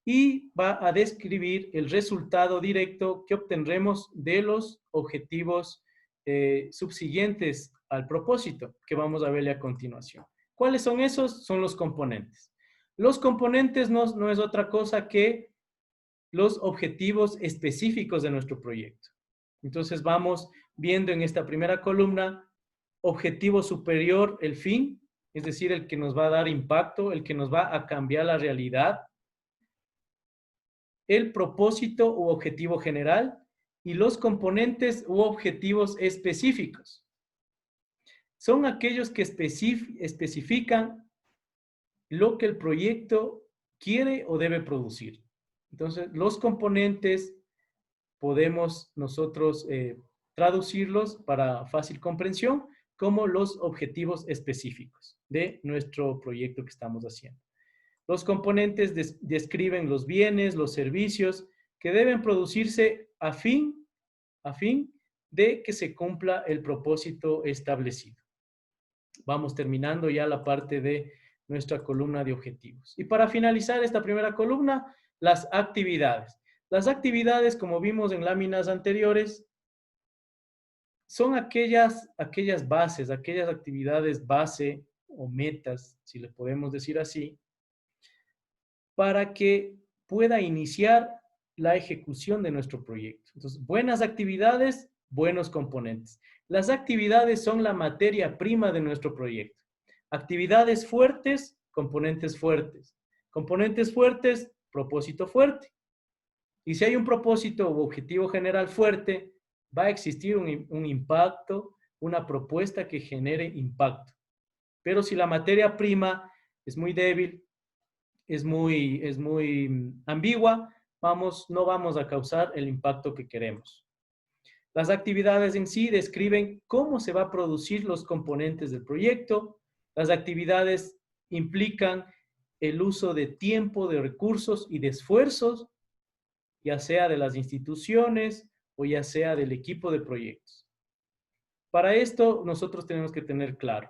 Y va a describir el resultado directo que obtendremos de los objetivos subsiguientes al propósito, que vamos a verle a continuación. ¿Cuáles son esos? Son los componentes. Los componentes no es otra cosa que los objetivos específicos de nuestro proyecto. Entonces vamos viendo en esta primera columna objetivo superior, el fin, es decir, el que nos va a dar impacto, el que nos va a cambiar la realidad, el propósito u objetivo general y los componentes u objetivos específicos. Son aquellos que especifican lo que el proyecto quiere o debe producir. Entonces, los componentes podemos nosotros traducirlos para fácil comprensión como los objetivos específicos de nuestro proyecto que estamos haciendo. Los componentes describen los bienes, los servicios que deben producirse a fin de que se cumpla el propósito establecido. Vamos terminando ya la parte de nuestra columna de objetivos. Y para finalizar esta primera columna, las actividades. Las actividades, como vimos en láminas anteriores, son aquellas bases, aquellas actividades base o metas, si le podemos decir así, para que pueda iniciar la ejecución de nuestro proyecto. Entonces, buenas actividades, buenos componentes. Las actividades son la materia prima de nuestro proyecto. Actividades fuertes, componentes fuertes. Componentes fuertes, propósito fuerte. Y si hay un propósito u objetivo general fuerte, va a existir un impacto, una propuesta que genere impacto. Pero si la materia prima es muy débil, es muy ambigua, no vamos a causar el impacto que queremos. Las actividades en sí describen cómo se va a producir los componentes del proyecto. Las actividades implican el uso de tiempo, de recursos y de esfuerzos, ya sea de las instituciones o ya sea del equipo de proyectos. Para esto, nosotros tenemos que tener claro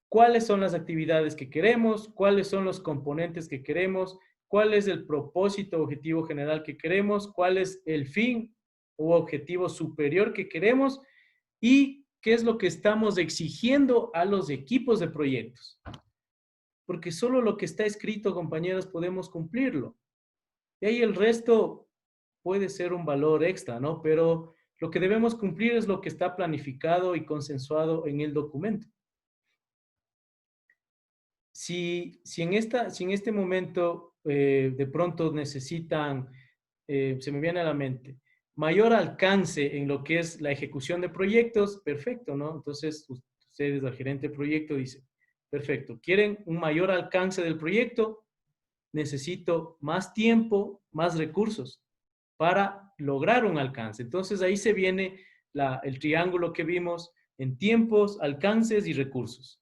cuáles son las actividades que queremos, cuáles son los componentes que queremos, cuál es el propósito, objetivo general que queremos, cuál es el fin u objetivo superior que queremos y qué es lo que estamos exigiendo a los equipos de proyectos. Porque solo lo que está escrito, compañeros, podemos cumplirlo. Y ahí el resto puede ser un valor extra, ¿no? Pero lo que debemos cumplir es lo que está planificado y consensuado en el documento. Si en este momento de pronto necesitan, se me viene a la mente, mayor alcance en lo que es la ejecución de proyectos, perfecto, ¿no? Entonces, ustedes, el gerente de proyecto, dice, perfecto, ¿quieren un mayor alcance del proyecto? Necesito más tiempo, más recursos para lograr un alcance. Entonces, ahí se viene el triángulo que vimos en tiempos, alcances y recursos.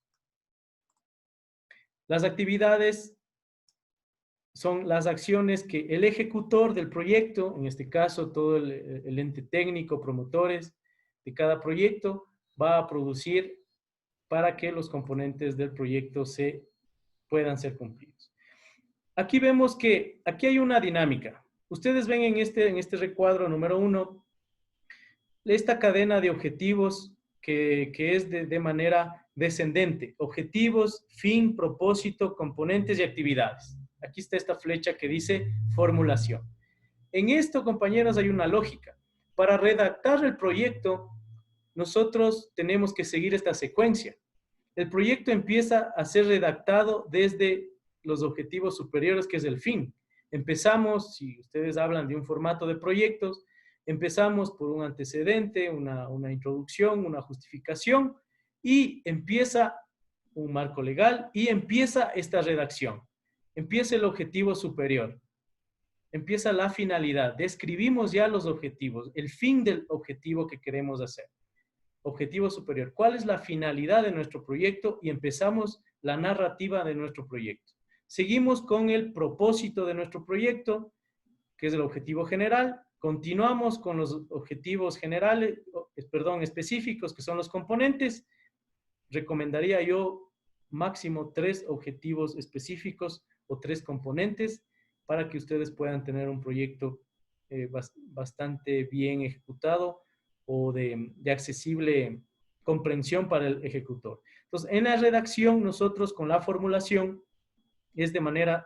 Las actividades son las acciones que el ejecutor del proyecto, en este caso todo el ente técnico, promotores de cada proyecto, va a producir para que los componentes del proyecto puedan ser cumplidos. Aquí vemos que aquí hay una dinámica. Ustedes ven en este recuadro número 1 esta cadena de objetivos que es de manera descendente. Objetivos, fin, propósito, componentes y actividades. Aquí está esta flecha que dice formulación. En esto, compañeros, hay una lógica. Para redactar el proyecto, nosotros tenemos que seguir esta secuencia. El proyecto empieza a ser redactado desde los objetivos superiores, que es el fin. Empezamos, si ustedes hablan de un formato de proyectos, empezamos por un antecedente, una introducción, una justificación, y empieza un marco legal y empieza esta redacción. Empieza el objetivo superior. Empieza la finalidad. Describimos ya los objetivos, el fin del objetivo que queremos hacer. Objetivo superior. ¿Cuál es la finalidad de nuestro proyecto? Y empezamos la narrativa de nuestro proyecto. Seguimos con el propósito de nuestro proyecto, que es el objetivo general. Continuamos con los objetivos generales, específicos, que son los componentes. Recomendaría yo máximo 3 objetivos específicos o 3 componentes para que ustedes puedan tener un proyecto bastante bien ejecutado o de accesible comprensión para el ejecutor. Entonces, en la redacción, nosotros con la formulación es de manera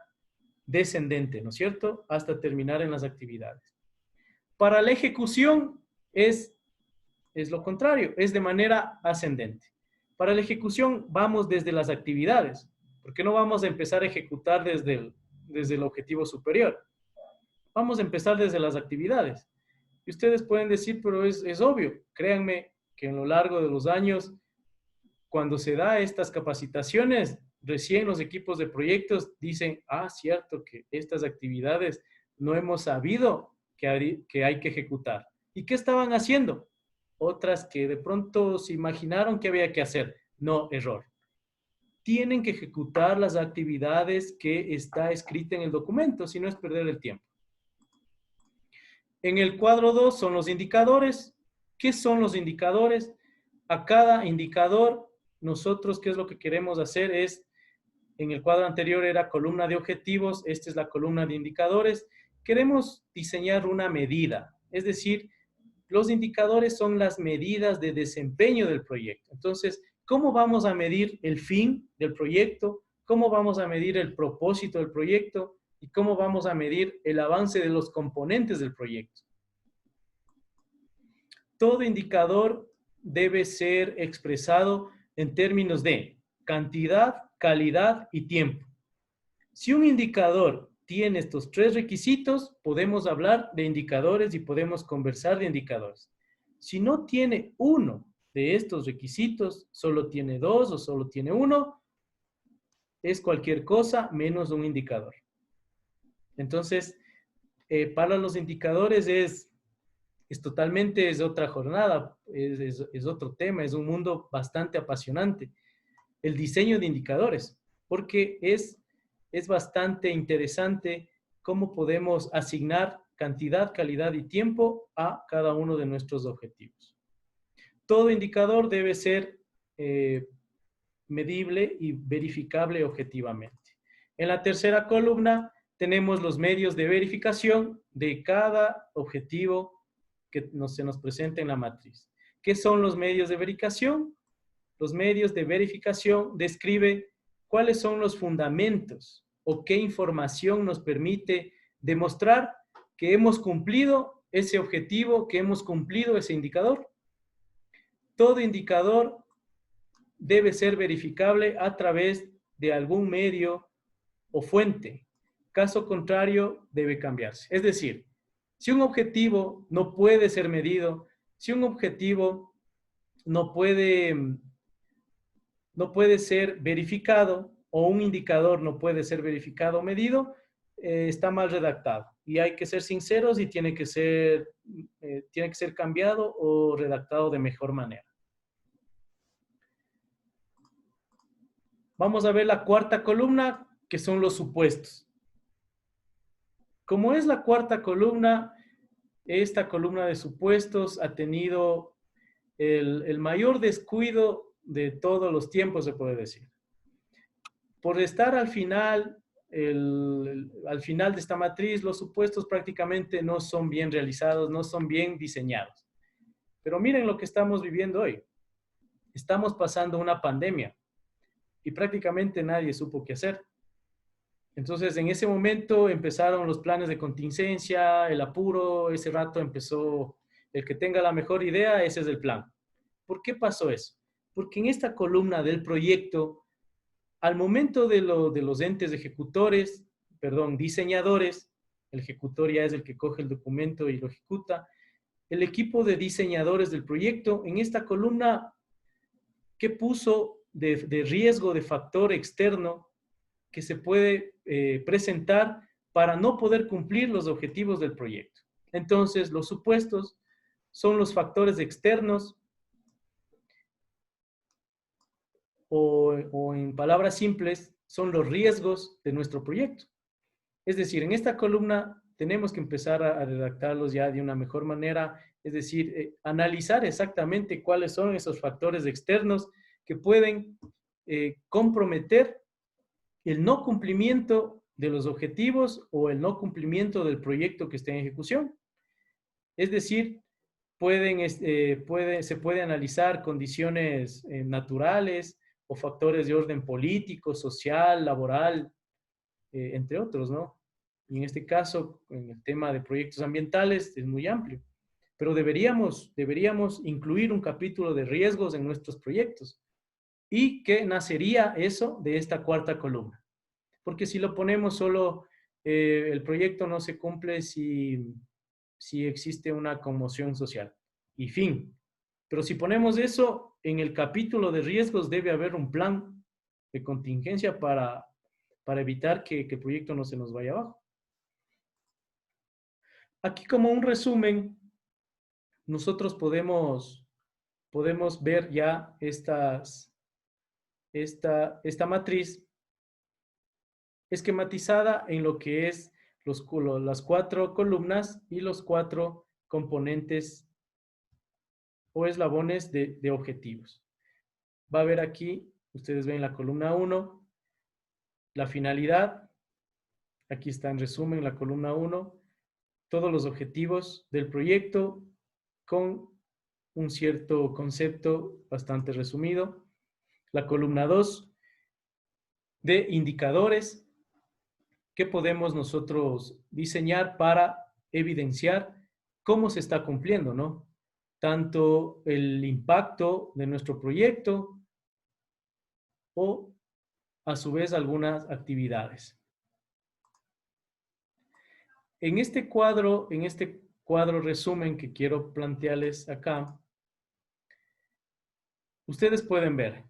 descendente, ¿no es cierto? Hasta terminar en las actividades. Para la ejecución es lo contrario, es de manera ascendente. Para la ejecución vamos desde las actividades, porque no vamos a empezar a ejecutar desde el objetivo superior. Vamos a empezar desde las actividades. Y ustedes pueden decir, pero es obvio. Créanme que en lo largo de los años, cuando se da estas capacitaciones, recién los equipos de proyectos dicen, cierto que estas actividades no hemos sabido que hay que ejecutar. ¿Y qué estaban haciendo? Otras que de pronto se imaginaron que había que hacer. No, error. Tienen que ejecutar las actividades que está escrita en el documento, si no es perder el tiempo. En el cuadro 2 son los indicadores. ¿Qué son los indicadores? A cada indicador, nosotros, ¿qué es lo que queremos hacer? En el cuadro anterior era columna de objetivos, esta es la columna de indicadores. Queremos diseñar una medida, es decir, los indicadores son las medidas de desempeño del proyecto. Entonces, ¿cómo vamos a medir el fin del proyecto? ¿Cómo vamos a medir el propósito del proyecto? ¿Y cómo vamos a medir el avance de los componentes del proyecto? Todo indicador debe ser expresado en términos de cantidad, calidad y tiempo. Si un indicador tiene estos 3 requisitos, podemos hablar de indicadores y podemos conversar de indicadores. Si no tiene uno de estos requisitos, solo tiene 2 o solo tiene 1, es cualquier cosa menos un indicador. Entonces, para los indicadores es totalmente, es otra jornada, es otro tema, es un mundo bastante apasionante. El diseño de indicadores, porque es bastante interesante cómo podemos asignar cantidad, calidad y tiempo a cada uno de nuestros objetivos. Todo indicador debe ser medible y verificable objetivamente. En la tercera columna tenemos los medios de verificación de cada objetivo que se nos presenta en la matriz. ¿Qué son los medios de verificación? Los medios de verificación describen cuáles son los fundamentos o qué información nos permite demostrar que hemos cumplido ese objetivo, que hemos cumplido ese indicador. Todo indicador debe ser verificable a través de algún medio o fuente. Caso contrario, debe cambiarse. Es decir, si un objetivo no puede ser medido, si un objetivo no puede ser verificado o un indicador no puede ser verificado o medido, está mal redactado. Y hay que ser sinceros y tiene que ser cambiado o redactado de mejor manera. Vamos a ver la cuarta columna, que son los supuestos. Como es la cuarta columna, esta columna de supuestos ha tenido el mayor descuido de todos los tiempos, se puede decir. Por estar al final, al final de esta matriz, los supuestos prácticamente no son bien realizados, no son bien diseñados. Pero miren lo que estamos viviendo hoy. Estamos pasando una pandemia y prácticamente nadie supo qué hacer. Entonces, en ese momento empezaron los planes de contingencia, el apuro, ese rato empezó el que tenga la mejor idea, ese es el plan. ¿Por qué pasó eso? Porque en esta columna del proyecto, al momento de los entes ejecutores, diseñadores, el ejecutor ya es el que coge el documento y lo ejecuta, el equipo de diseñadores del proyecto, en esta columna, ¿qué puso de riesgo de factor externo que se puede presentar para no poder cumplir los objetivos del proyecto? Entonces, los supuestos son los factores externos o en palabras simples, son los riesgos de nuestro proyecto. Es decir, en esta columna tenemos que empezar a redactarlos ya de una mejor manera, es decir, analizar exactamente cuáles son esos factores externos que pueden comprometer el no cumplimiento de los objetivos o el no cumplimiento del proyecto que esté en ejecución. Es decir, se puede analizar condiciones naturales o factores de orden político, social, laboral, entre otros, ¿no? Y en este caso, en el tema de proyectos ambientales, es muy amplio. Pero deberíamos incluir un capítulo de riesgos en nuestros proyectos. ¿Y qué nacería eso de esta cuarta columna? Porque si lo ponemos solo, el proyecto no se cumple si existe una conmoción social. Y fin. Pero si ponemos eso, en el capítulo de riesgos debe haber un plan de contingencia para evitar que el proyecto no se nos vaya abajo. Aquí como un resumen, nosotros podemos ver ya esta matriz esquematizada en lo que es las 4 columnas y los 4 componentes o eslabones de objetivos. Va a haber aquí, ustedes ven la columna 1, la finalidad. Aquí está en resumen la columna 1, todos los objetivos del proyecto con un cierto concepto bastante resumido. La columna 2 de indicadores que podemos nosotros diseñar para evidenciar cómo se está cumpliendo, ¿no? Tanto el impacto de nuestro proyecto o a su vez algunas actividades. En este cuadro resumen que quiero plantearles acá, ustedes pueden ver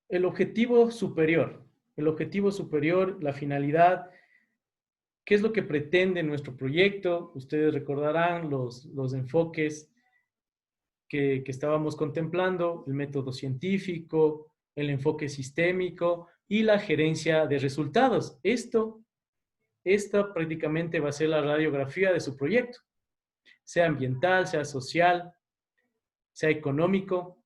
el objetivo superior, la finalidad, qué es lo que pretende nuestro proyecto. Ustedes recordarán los enfoques que estábamos contemplando, el método científico, el enfoque sistémico y la gerencia de resultados. Esta prácticamente va a ser la radiografía de su proyecto, sea ambiental, sea social, sea económico.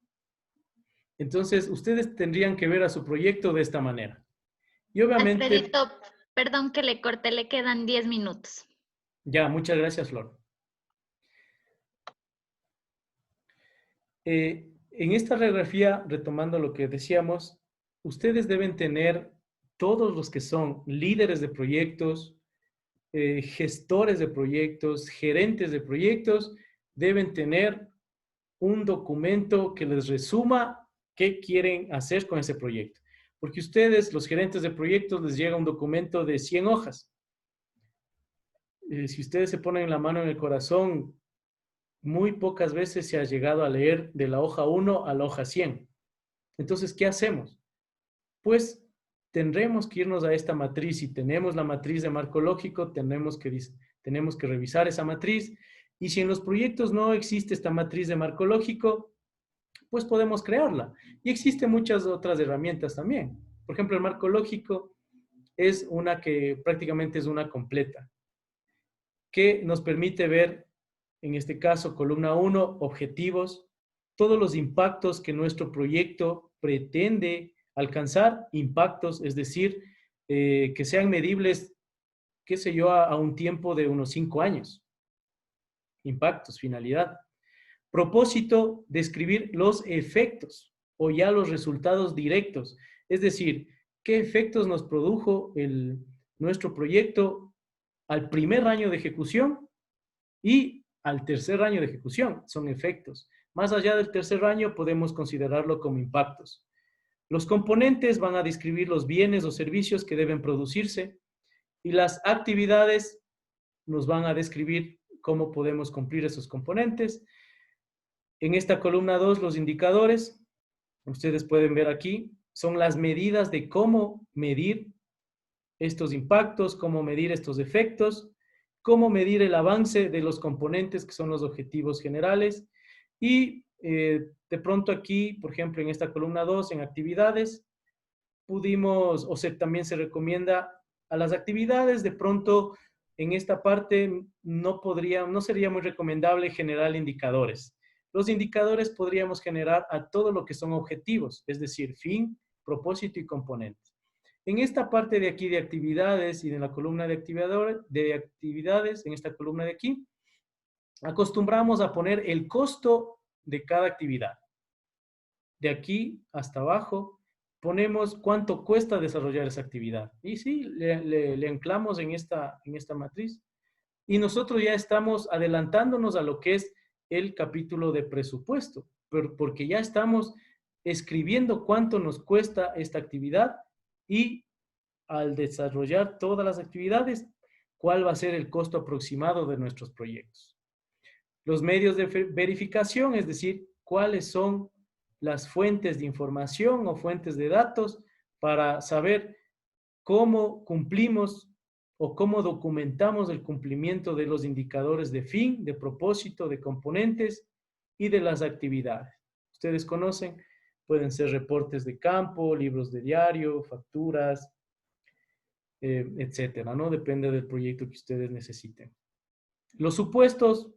Entonces, ustedes tendrían que ver a su proyecto de esta manera. Y obviamente... Alfredito, perdón que le corté, le quedan 10 minutos. Ya, muchas gracias, Flor. En esta radiografía, retomando lo que decíamos, ustedes deben tener todos los que son líderes de proyectos, gestores de proyectos, gerentes de proyectos, deben tener un documento que les resuma qué quieren hacer con ese proyecto. Porque ustedes, los gerentes de proyectos, les llega un documento de 100 hojas. Si ustedes se ponen la mano en el corazón, muy pocas veces se ha llegado a leer de la hoja 1 a la hoja 100. Entonces, ¿qué hacemos? Pues tendremos que irnos a esta matriz. Si tenemos la matriz de marco lógico, tenemos que revisar esa matriz. Y si en los proyectos no existe esta matriz de marco lógico, pues podemos crearla. Y existen muchas otras herramientas también. Por ejemplo, el marco lógico es una que prácticamente es una completa, que nos permite ver, en este caso, columna 1, objetivos, todos los impactos que nuestro proyecto pretende alcanzar, impactos, es decir, que sean medibles, qué sé yo, a un tiempo de unos 5 años. Impactos, finalidad. Propósito, describir los efectos o ya los resultados directos, es decir, qué efectos nos produjo nuestro proyecto al primer año de ejecución y al tercer año de ejecución. Son efectos. Más allá del tercer año podemos considerarlo como impactos. Los componentes van a describir los bienes o servicios que deben producirse y las actividades nos van a describir cómo podemos cumplir esos componentes. En esta columna 2, los indicadores, ustedes pueden ver aquí, son las medidas de cómo medir estos impactos, cómo medir estos efectos, cómo medir el avance de los componentes que son los objetivos generales. Y de pronto aquí, por ejemplo, en esta columna 2, en actividades, también se recomienda a las actividades, de pronto en esta parte no sería muy recomendable generar indicadores. Los indicadores podríamos generar a todo lo que son objetivos, es decir, fin, propósito y componentes. En esta parte de aquí de actividades y en la columna de actividades, en esta columna de aquí, acostumbramos a poner el costo de cada actividad. De aquí hasta abajo ponemos cuánto cuesta desarrollar esa actividad. Y sí, le anclamos en esta matriz. Y nosotros ya estamos adelantándonos a lo que es el capítulo de presupuesto, porque ya estamos escribiendo cuánto nos cuesta esta actividad y al desarrollar todas las actividades, cuál va a ser el costo aproximado de nuestros proyectos. Los medios de verificación, es decir, cuáles son las fuentes de información o fuentes de datos para saber cómo cumplimos o cómo documentamos el cumplimiento de los indicadores de fin, de propósito, de componentes y de las actividades. Ustedes conocen, pueden ser reportes de campo, libros de diario, facturas, etcétera, ¿no? Depende del proyecto que ustedes necesiten. Los supuestos,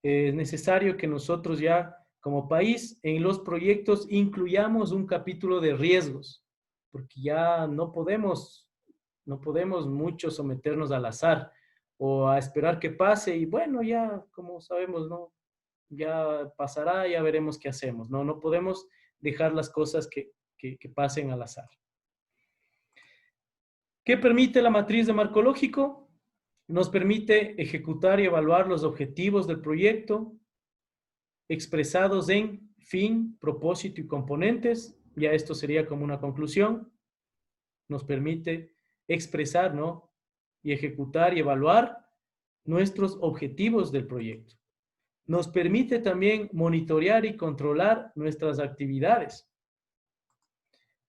es necesario que nosotros ya como país en los proyectos incluyamos un capítulo de riesgos, porque ya no podemos mucho someternos al azar o a esperar que pase y bueno, ya como sabemos, ¿no? Ya pasará, ya veremos qué hacemos, ¿no? No podemos dejar las cosas que pasen al azar. ¿Qué permite la matriz de marco lógico? Nos permite ejecutar y evaluar los objetivos del proyecto expresados en fin, propósito y componentes. Ya esto sería como una conclusión. Nos permite expresar, ¿no? y ejecutar y evaluar nuestros objetivos del proyecto. Nos permite también monitorear y controlar nuestras actividades.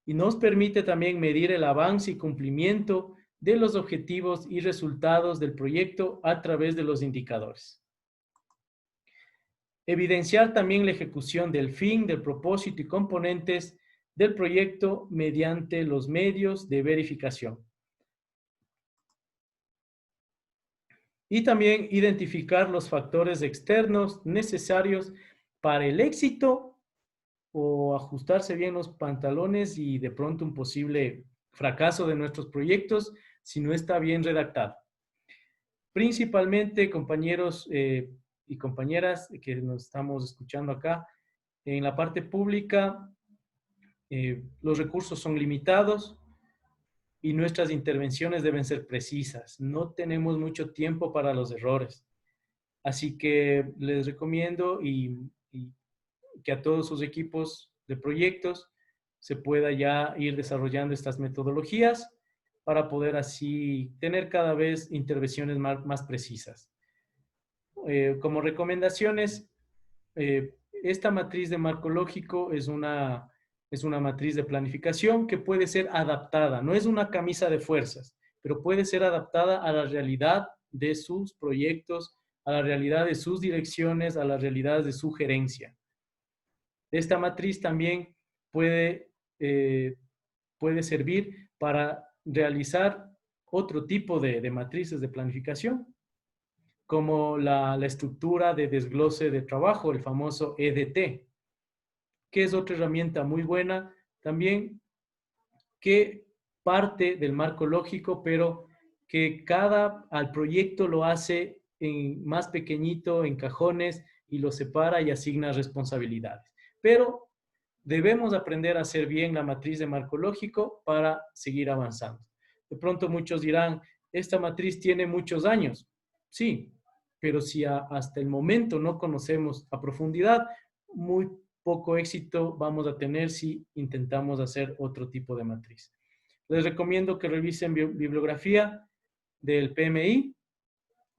Y nos permite también medir el avance y cumplimiento de los objetivos y resultados del proyecto a través de los indicadores. Evidenciar también la ejecución del fin, del propósito y componentes del proyecto mediante los medios de verificación. Y también identificar los factores externos necesarios para el éxito o ajustarse bien los pantalones y de pronto un posible fracaso de nuestros proyectos si no está bien redactado. Principalmente, compañeros y compañeras que nos estamos escuchando acá, en la parte pública los recursos son limitados y nuestras intervenciones deben ser precisas. No tenemos mucho tiempo para los errores. Así que les recomiendo y que a todos sus equipos de proyectos se pueda ya ir desarrollando estas metodologías para poder así tener cada vez intervenciones más precisas. Como recomendaciones, esta matriz de marco lógico es una matriz de planificación que puede ser adaptada. No es una camisa de fuerzas, pero puede ser adaptada a la realidad de sus proyectos, a la realidad de sus direcciones, a la realidad de su gerencia. Esta matriz también puede servir para realizar otro tipo de matrices de planificación, como la estructura de desglose de trabajo, el famoso EDT, que es otra herramienta muy buena también, que parte del marco lógico, pero que al proyecto lo hace más pequeñito, en cajones, y lo separa y asigna responsabilidades. Pero debemos aprender a hacer bien la matriz de marco lógico para seguir avanzando. De pronto muchos dirán, esta matriz tiene muchos años. Sí, pero si hasta el momento no conocemos a profundidad, muy poco éxito vamos a tener si intentamos hacer otro tipo de matriz. Les recomiendo que revisen bibliografía del PMI,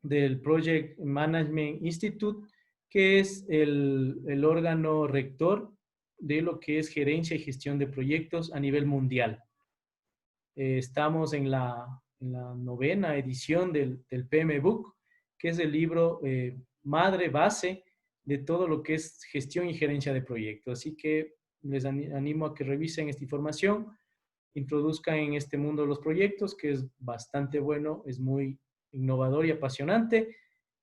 del Project Management Institute, que es el órgano rector de lo que es gerencia y gestión de proyectos a nivel mundial. Estamos en la 9ª edición del PM Book, que es el libro madre base de todo lo que es gestión y gerencia de proyectos. Así que les animo a que revisen esta información, introduzcan en este mundo de los proyectos, que es bastante bueno, es muy innovador y apasionante,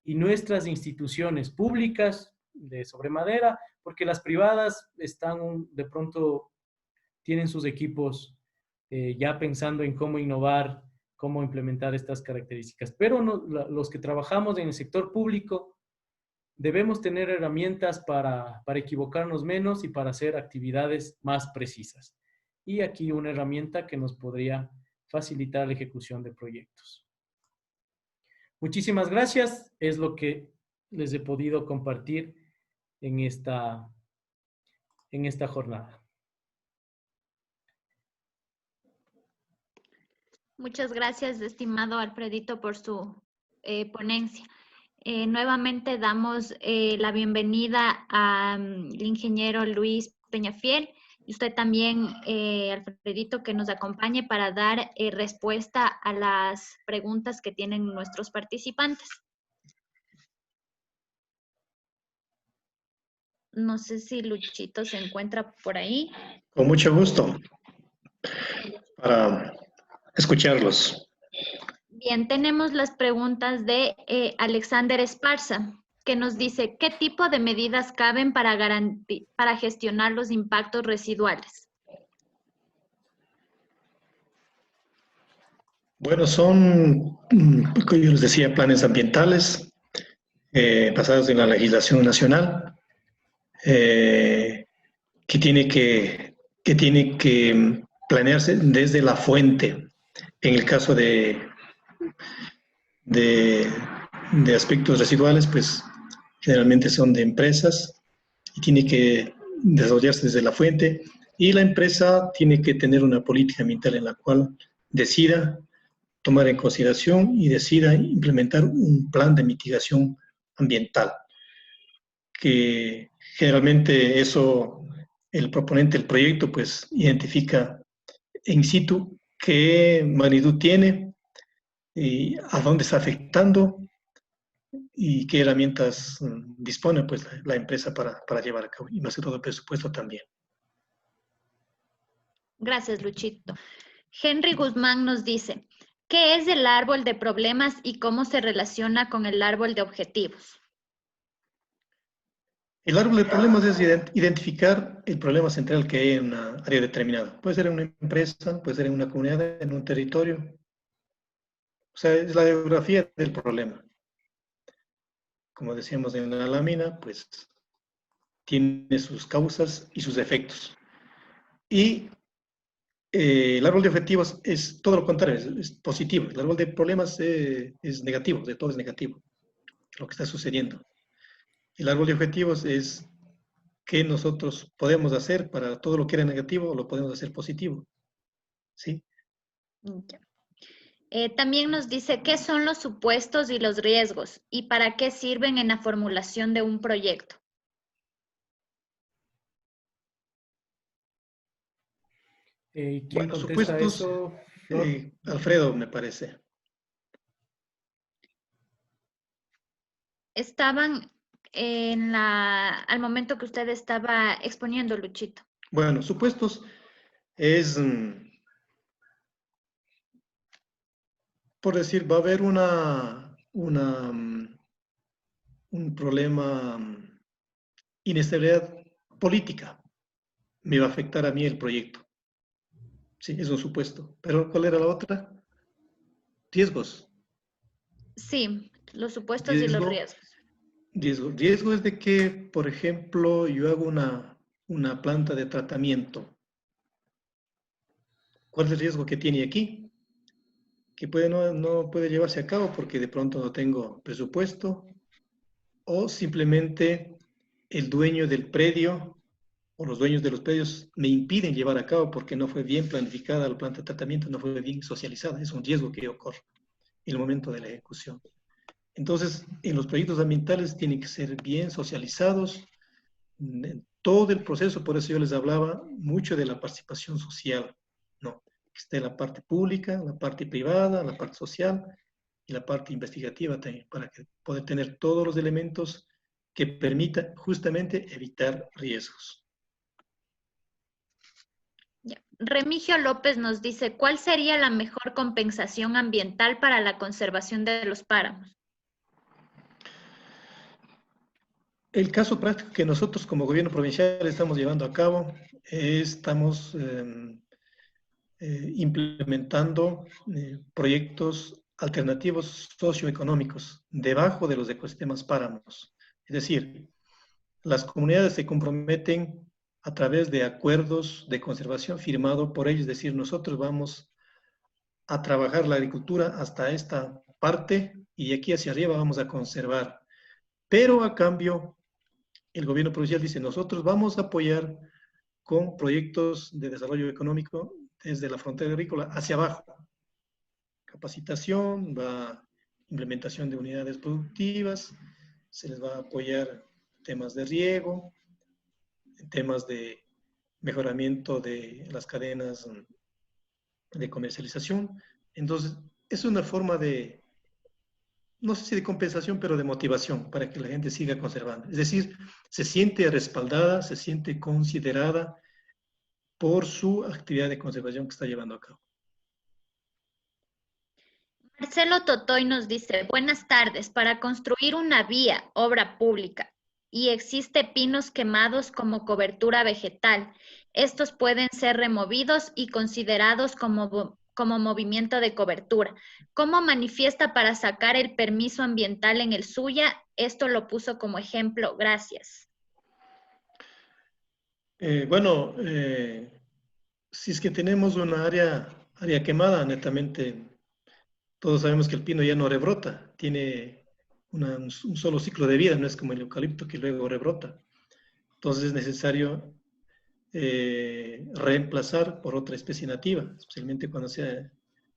y nuestras instituciones públicas de sobre madera, porque las privadas de pronto tienen sus equipos ya pensando en cómo innovar, cómo implementar estas características. Pero los que trabajamos en el sector público debemos tener herramientas para equivocarnos menos y para hacer actividades más precisas. Y aquí una herramienta que nos podría facilitar la ejecución de proyectos. Muchísimas gracias. Es lo que les he podido compartir en esta jornada. Muchas gracias, estimado Alfredito, por su ponencia. Nuevamente damos la bienvenida al ingeniero Luis Peñafiel y usted también, Alfredito, que nos acompañe para dar respuesta a las preguntas que tienen nuestros participantes. No sé si Luchito se encuentra por ahí. Con mucho gusto para escucharlos. Bien, tenemos las preguntas de Alexander Esparza, que nos dice, ¿qué tipo de medidas caben para gestionar los impactos residuales? Bueno, son, como yo les decía, planes ambientales basados en la legislación nacional, que tiene que planearse desde la fuente. En el caso de aspectos residuales, pues generalmente son de empresas y tiene que desarrollarse desde la fuente, y la empresa tiene que tener una política ambiental en la cual decida tomar en consideración y decida implementar un plan de mitigación ambiental, que generalmente eso, el proponente del proyecto, pues identifica in situ qué magnitud tiene y a dónde está afectando y qué herramientas dispone pues la empresa para llevar a cabo, y más que todo el presupuesto también. Gracias, Luchito. Henry Guzmán nos dice, ¿qué es el árbol de problemas y cómo se relaciona con el árbol de objetivos? El árbol de problemas es identificar el problema central que hay en una área determinada. Puede ser en una empresa, puede ser en una comunidad, en un territorio. O sea, es la geografía del problema. Como decíamos en la lámina, pues tiene sus causas y sus efectos. Y el árbol de objetivos es todo lo contrario, es positivo. El árbol de problemas es negativo, de todo es negativo, lo que está sucediendo. El árbol de objetivos es qué nosotros podemos hacer para todo lo que era negativo, lo podemos hacer positivo. ¿Sí? También nos dice, ¿qué son los supuestos y los riesgos y para qué sirven en la formulación de un proyecto? ¿Quién Bueno, contesta supuestos, eso, Flor? Alfredo, me parece. Estaban al momento que usted estaba exponiendo, Luchito. Bueno, supuestos es, por decir, va a haber un problema, inestabilidad política. Me va a afectar a mí el proyecto. Sí, es un supuesto. Pero, ¿cuál era la otra? Riesgos. Sí, los supuestos y los riesgos. Riesgo es de que, por ejemplo, yo hago una planta de tratamiento. ¿Cuál es el riesgo que tiene aquí? Que no puede llevarse a cabo porque de pronto no tengo presupuesto, o simplemente el dueño del predio o los dueños de los predios me impiden llevar a cabo porque no fue bien planificada la planta de tratamiento, no fue bien socializada. Es un riesgo que ocurre en el momento de la ejecución. Entonces, en los proyectos ambientales tienen que ser bien socializados en todo el proceso. Por eso yo les hablaba mucho de la participación social, ¿no? Que esté la parte pública, la parte privada, la parte social y la parte investigativa también, para que poder tener todos los elementos que permitan justamente evitar riesgos. Remigio López nos dice, ¿cuál sería la mejor compensación ambiental para la conservación de los páramos? El caso práctico que nosotros como gobierno provincial estamos llevando a cabo, estamos implementando proyectos alternativos socioeconómicos debajo de los ecosistemas páramos. Es decir, las comunidades se comprometen a través de acuerdos de conservación firmado por ellos, es decir, nosotros vamos a trabajar la agricultura hasta esta parte y de aquí hacia arriba vamos a conservar. Pero a cambio, el gobierno provincial dice, nosotros vamos a apoyar con proyectos de desarrollo económico desde la frontera agrícola hacia abajo. Capacitación, implementación de unidades productivas, se les va a apoyar temas de riego, temas de mejoramiento de las cadenas de comercialización. Entonces, es una forma de, no sé si de compensación, pero de motivación para que la gente siga conservando. Es decir, se siente respaldada, se siente considerada por su actividad de conservación que está llevando a cabo. Marcelo Totoy nos dice, buenas tardes, para construir una vía, obra pública, y existe pinos quemados como cobertura vegetal, estos pueden ser removidos y considerados como movimiento de cobertura. ¿Cómo manifiesta para sacar el permiso ambiental en el suya? Esto lo puso como ejemplo. Gracias. Bueno, si es que tenemos una área quemada, netamente, todos sabemos que el pino ya no rebrota, tiene un solo ciclo de vida, no es como el eucalipto que luego rebrota. Entonces es necesario reemplazar por otra especie nativa, especialmente cuando se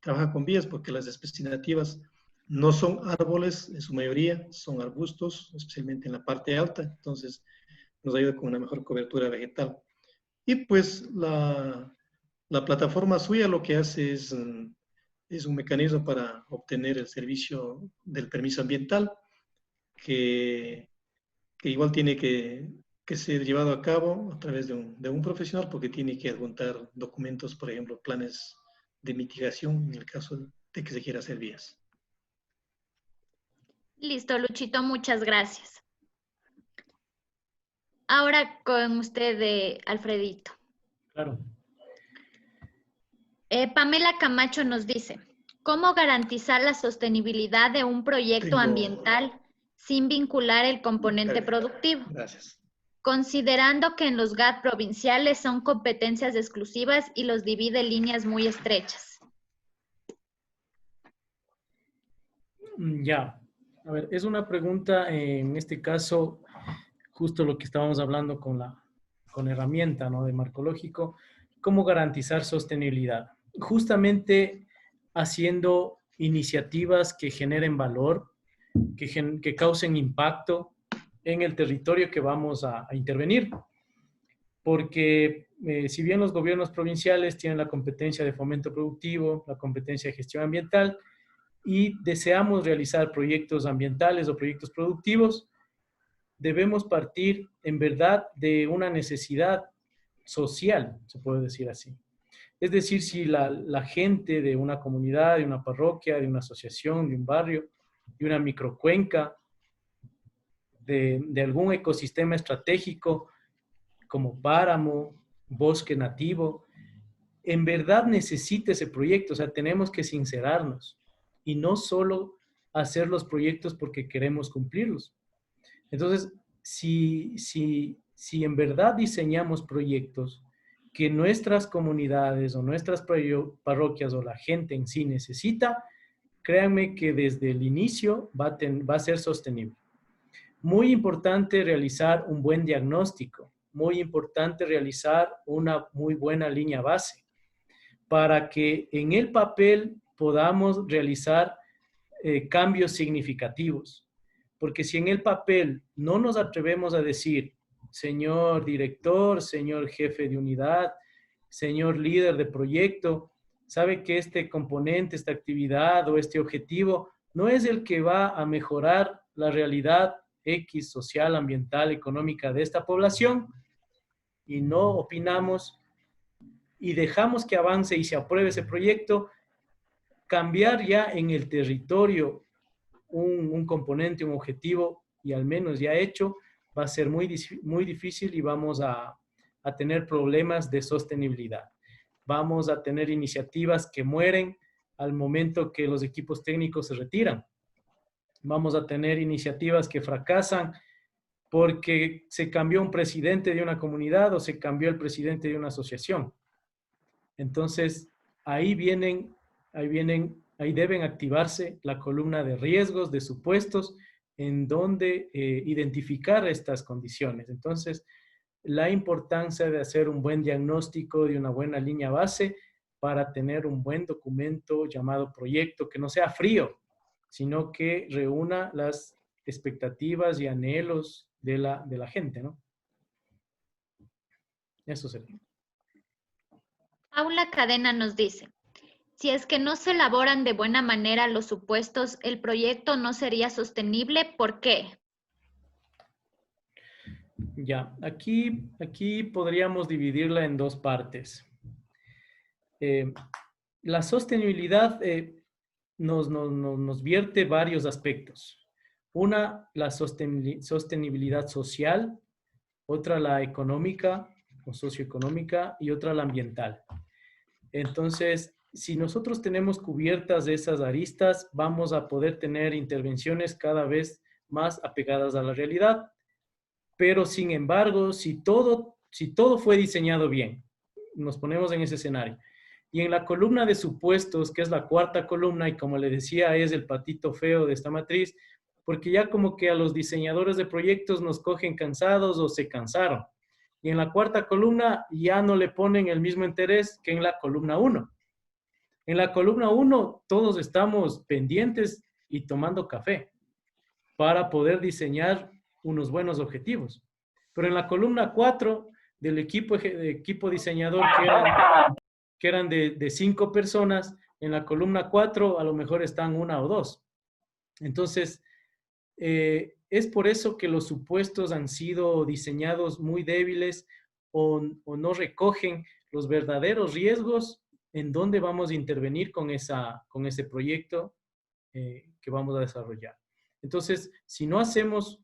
trabaja con vías porque las especies nativas no son árboles en su mayoría, son arbustos, especialmente en la parte alta, entonces nos ayuda con una mejor cobertura vegetal. Y pues la plataforma suya lo que hace es un mecanismo para obtener el servicio del permiso ambiental, que igual tiene que ser llevado a cabo a través de un profesional, porque tiene que adjuntar documentos, por ejemplo, planes de mitigación en el caso de que se quiera hacer vías. Listo, Luchito, muchas gracias. Ahora con usted, Alfredito. Claro. Pamela Camacho nos dice, ¿cómo garantizar la sostenibilidad de un proyecto ambiental sin vincular el componente productivo? Gracias. Considerando que en los GAT provinciales son competencias exclusivas y los divide líneas muy estrechas. Ya, a ver, es una pregunta, en este caso, justo lo que estábamos hablando con la herramienta, ¿no?, de Marcológico, ¿cómo garantizar sostenibilidad? Justamente haciendo iniciativas que generen valor, que causen impacto en el territorio que vamos a intervenir. Porque si bien los gobiernos provinciales tienen la competencia de fomento productivo, la competencia de gestión ambiental, y deseamos realizar proyectos ambientales o proyectos productivos, debemos partir en verdad de una necesidad social, se puede decir así. Es decir, si la gente de una comunidad, de una parroquia, de una asociación, de un barrio, de una microcuenca, de algún ecosistema estratégico como páramo, bosque nativo, en verdad necesita ese proyecto. O sea, tenemos que sincerarnos y no solo hacer los proyectos porque queremos cumplirlos. Entonces, si en verdad diseñamos proyectos que nuestras comunidades o nuestras parroquias o la gente en sí necesita, créanme que desde el inicio va a ser sostenible. Muy importante realizar un buen diagnóstico, muy importante realizar una muy buena línea base para que en el papel podamos realizar cambios significativos. Porque si en el papel no nos atrevemos a decir, señor director, señor jefe de unidad, señor líder de proyecto, sabe que este componente, esta actividad o este objetivo no es el que va a mejorar la realidad X, social, ambiental, económica de esta población, y no opinamos y dejamos que avance y se apruebe ese proyecto, cambiar ya en el territorio un componente, un objetivo, y al menos ya hecho, va a ser muy difícil y vamos a tener problemas de sostenibilidad. Vamos a tener iniciativas que mueren al momento que los equipos técnicos se retiran. Vamos a tener iniciativas que fracasan porque se cambió un presidente de una comunidad o se cambió el presidente de una asociación. Entonces, ahí deben activarse la columna de riesgos, de supuestos, en donde identificar estas condiciones. Entonces, la importancia de hacer un buen diagnóstico, de una buena línea base, para tener un buen documento llamado proyecto, que no sea frío, sino que reúna las expectativas y anhelos de la gente, ¿no? Eso sería. Paula Cadena nos dice, si es que no se elaboran de buena manera los supuestos, el proyecto no sería sostenible. ¿Por qué? Ya, aquí podríamos dividirla en dos partes. La sostenibilidad nos vierte varios aspectos. Una, la sostenibilidad social, otra la económica o socioeconómica y otra la ambiental. Entonces, si nosotros tenemos cubiertas esas aristas, vamos a poder tener intervenciones cada vez más apegadas a la realidad. Pero, sin embargo, si todo fue diseñado bien, nos ponemos en ese escenario, y en la columna de supuestos, que es la cuarta columna, y como le decía, es el patito feo de esta matriz, porque ya como que a los diseñadores de proyectos nos cogen cansados o se cansaron. Y en la cuarta columna ya no le ponen el mismo interés que en la columna 1. En la columna 1 todos estamos pendientes y tomando café para poder diseñar unos buenos objetivos. Pero en la columna 4 del equipo diseñador, que eran de 5 personas, en la columna 4 a lo mejor están 1 o 2. Entonces, es por eso que los supuestos han sido diseñados muy débiles o no recogen los verdaderos riesgos en dónde vamos a intervenir con ese proyecto que vamos a desarrollar. Entonces, si no hacemos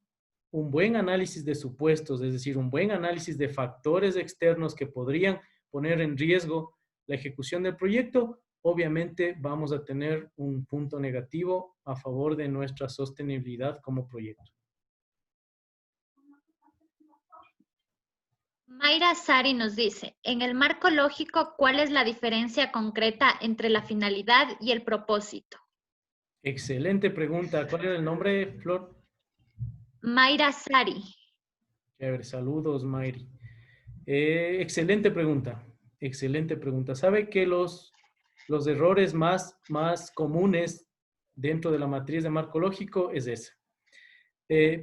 un buen análisis de supuestos, es decir, un buen análisis de factores externos que podrían poner en riesgo la ejecución del proyecto, obviamente vamos a tener un punto negativo a favor de nuestra sostenibilidad como proyecto. Mayra Sari nos dice, en el marco lógico, ¿cuál es la diferencia concreta entre la finalidad y el propósito? Excelente pregunta. ¿Cuál era el nombre, Flor? Mayra Sari. Chévere, saludos, Mayri. Excelente pregunta. Excelente pregunta. ¿Sabe que los errores más comunes dentro de la matriz de marco lógico es ese?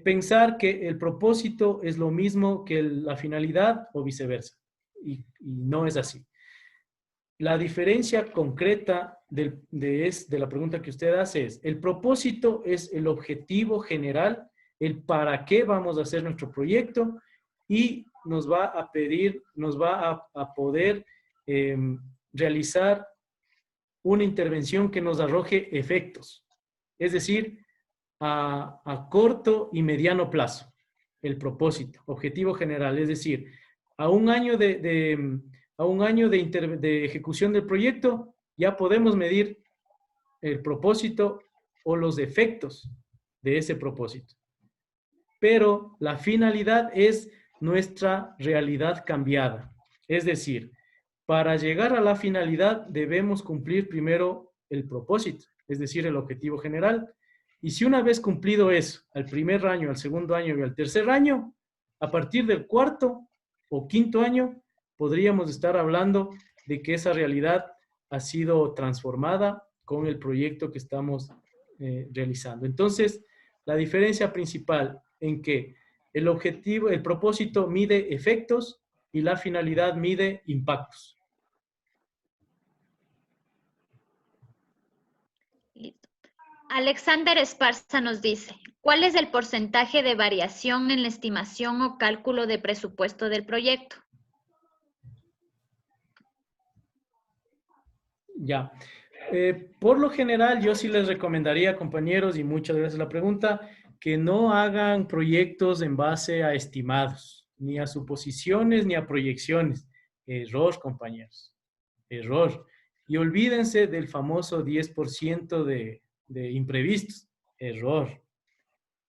Pensar que el propósito es lo mismo que la finalidad o viceversa. Y no es así. La diferencia concreta de la pregunta que usted hace es, el propósito es el objetivo general, el para qué vamos a hacer nuestro proyecto y nos va a poder realizar una intervención que nos arroje efectos. Es decir, a corto y mediano plazo, el propósito, objetivo general. Es decir, a un año de ejecución del proyecto, ya podemos medir el propósito o los efectos de ese propósito. Pero la finalidad es nuestra realidad cambiada. Es decir, para llegar a la finalidad debemos cumplir primero el propósito, es decir, el objetivo general. Y si una vez cumplido eso, al primer año, al segundo año y al tercer año, a partir del cuarto o quinto año, podríamos estar hablando de que esa realidad ha sido transformada con el proyecto que estamos realizando. Entonces, la diferencia principal en que el propósito mide efectos y la finalidad mide impactos. Listo. Alexander Esparza nos dice, ¿cuál es el porcentaje de variación en la estimación o cálculo de presupuesto del proyecto? Ya. Por lo general, yo sí les recomendaría, compañeros, y muchas gracias por la pregunta, que no hagan proyectos en base a estimados, ni a suposiciones, ni a proyecciones. Error, compañeros. Error. Y olvídense del famoso 10% de imprevistos. Error.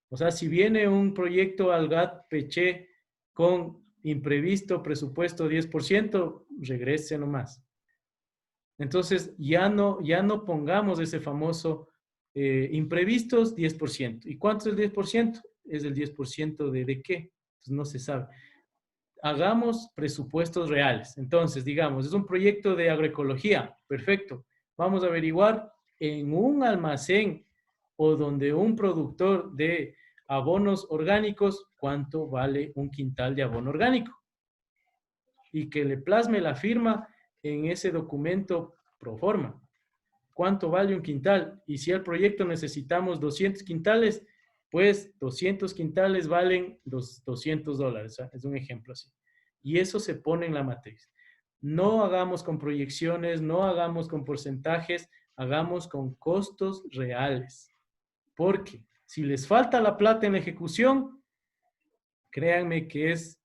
O sea, si viene un proyecto al GAT-PCHE con imprevisto, presupuesto 10%, regrese nomás. Entonces, ya no pongamos ese famoso imprevistos 10%. ¿Y cuánto es el 10%? Es el 10% de qué? Pues no se sabe. Hagamos presupuestos reales. Entonces, digamos, es un proyecto de agroecología. Perfecto. Vamos a averiguar en un almacén o donde un productor de abonos orgánicos, cuánto vale un quintal de abono orgánico. Y que le plasme la firma en ese documento pro forma. ¿Cuánto vale un quintal? Y si al proyecto necesitamos 200 quintales, pues 200 quintales valen $200. Es un ejemplo así. Y eso se pone en la matriz. No hagamos con proyecciones, no hagamos con porcentajes, hagamos con costos reales. Porque si les falta la plata en la ejecución, créanme que es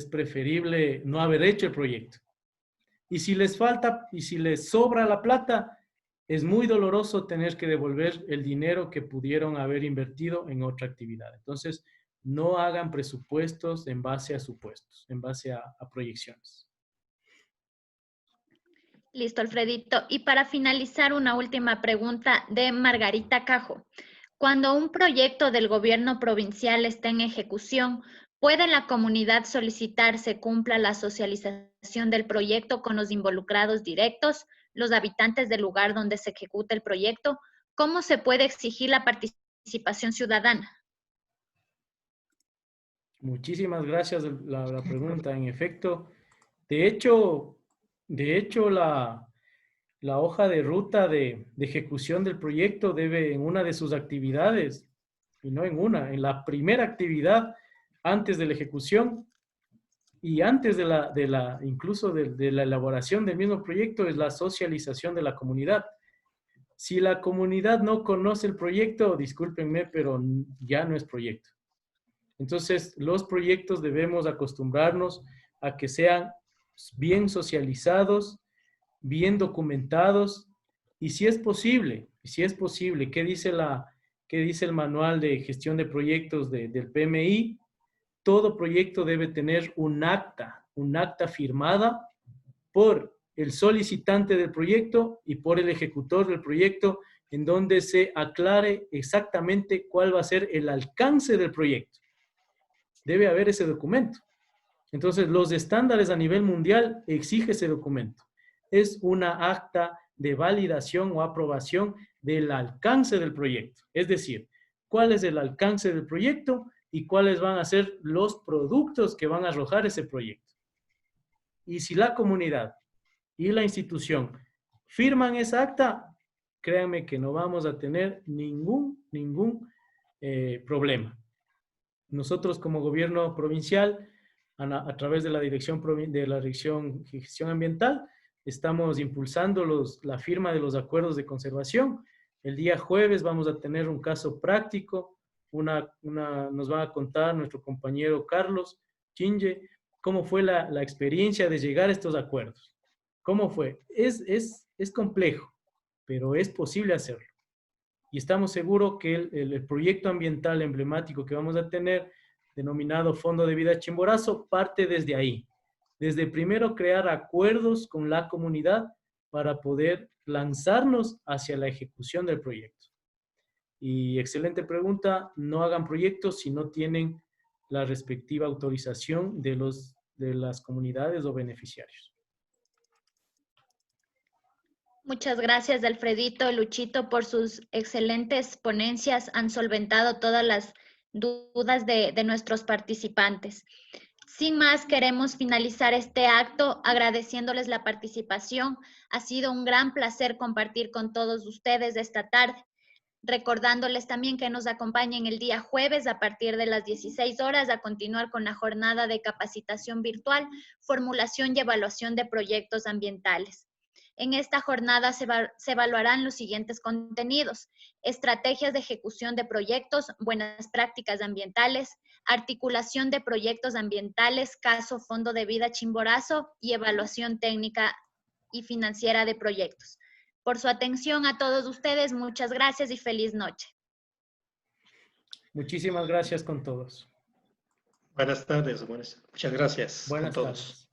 preferible no haber hecho el proyecto. Y si les falta y si les sobra la plata, es muy doloroso tener que devolver el dinero que pudieron haber invertido en otra actividad. Entonces, no hagan presupuestos en base a supuestos, en base a proyecciones. Listo, Alfredito. Y para finalizar, una última pregunta de Margarita Cajo. Cuando un proyecto del gobierno provincial está en ejecución, ¿puede la comunidad solicitar se cumpla la socialización del proyecto con los involucrados directos? los habitantes del lugar donde se ejecuta el proyecto, ¿cómo se puede exigir la participación ciudadana? Muchísimas gracias la pregunta. En efecto, de hecho la hoja de ruta de ejecución del proyecto debe en una de sus actividades, y no en la primera actividad antes de la ejecución y antes incluso de la elaboración del mismo proyecto, es la socialización de la comunidad. Si la comunidad no conoce el proyecto, discúlpenme, pero ya no es proyecto. Entonces, los proyectos debemos acostumbrarnos a que sean bien socializados, bien documentados, y si es posible, ¿qué dice el manual de gestión de proyectos del PMI? Todo proyecto debe tener un acta firmada por el solicitante del proyecto y por el ejecutor del proyecto, en donde se aclare exactamente cuál va a ser el alcance del proyecto. Debe haber ese documento. Entonces, los estándares a nivel mundial exigen ese documento. Es una acta de validación o aprobación del alcance del proyecto. Es decir, cuál es el alcance del proyecto y cuáles van a ser los productos que van a arrojar ese proyecto. Y si la comunidad y la institución firman esa acta, créanme que no vamos a tener ningún problema. Nosotros como gobierno provincial, a través de la Dirección de Gestión Ambiental, estamos impulsando la firma de los acuerdos de conservación. El día jueves vamos a tener un caso práctico, nos va a contar nuestro compañero Carlos Chinge cómo fue la experiencia de llegar a estos acuerdos. ¿Cómo fue? Es complejo, pero es posible hacerlo. Y estamos seguros que el proyecto ambiental emblemático que vamos a tener, denominado Fondo de Vida Chimborazo, parte desde ahí. Desde primero crear acuerdos con la comunidad para poder lanzarnos hacia la ejecución del proyecto. Y excelente pregunta, no hagan proyectos si no tienen la respectiva autorización de las comunidades o beneficiarios. Muchas gracias, Alfredito, Luchito, por sus excelentes ponencias. Han solventado todas las dudas de nuestros participantes. Sin más, queremos finalizar este acto agradeciéndoles la participación. Ha sido un gran placer compartir con todos ustedes esta tarde. Recordándoles también que nos acompañen el día jueves a partir de las 16 horas a continuar con la jornada de capacitación virtual, formulación y evaluación de proyectos ambientales. En esta jornada se evaluarán los siguientes contenidos: estrategias de ejecución de proyectos, buenas prácticas ambientales, articulación de proyectos ambientales, caso Fondo de Vida Chimborazo y evaluación técnica y financiera de proyectos. Por su atención a todos ustedes, muchas gracias y feliz noche. Muchísimas gracias con todos. Buenas tardes, muchas gracias Buenas con todos. tardes.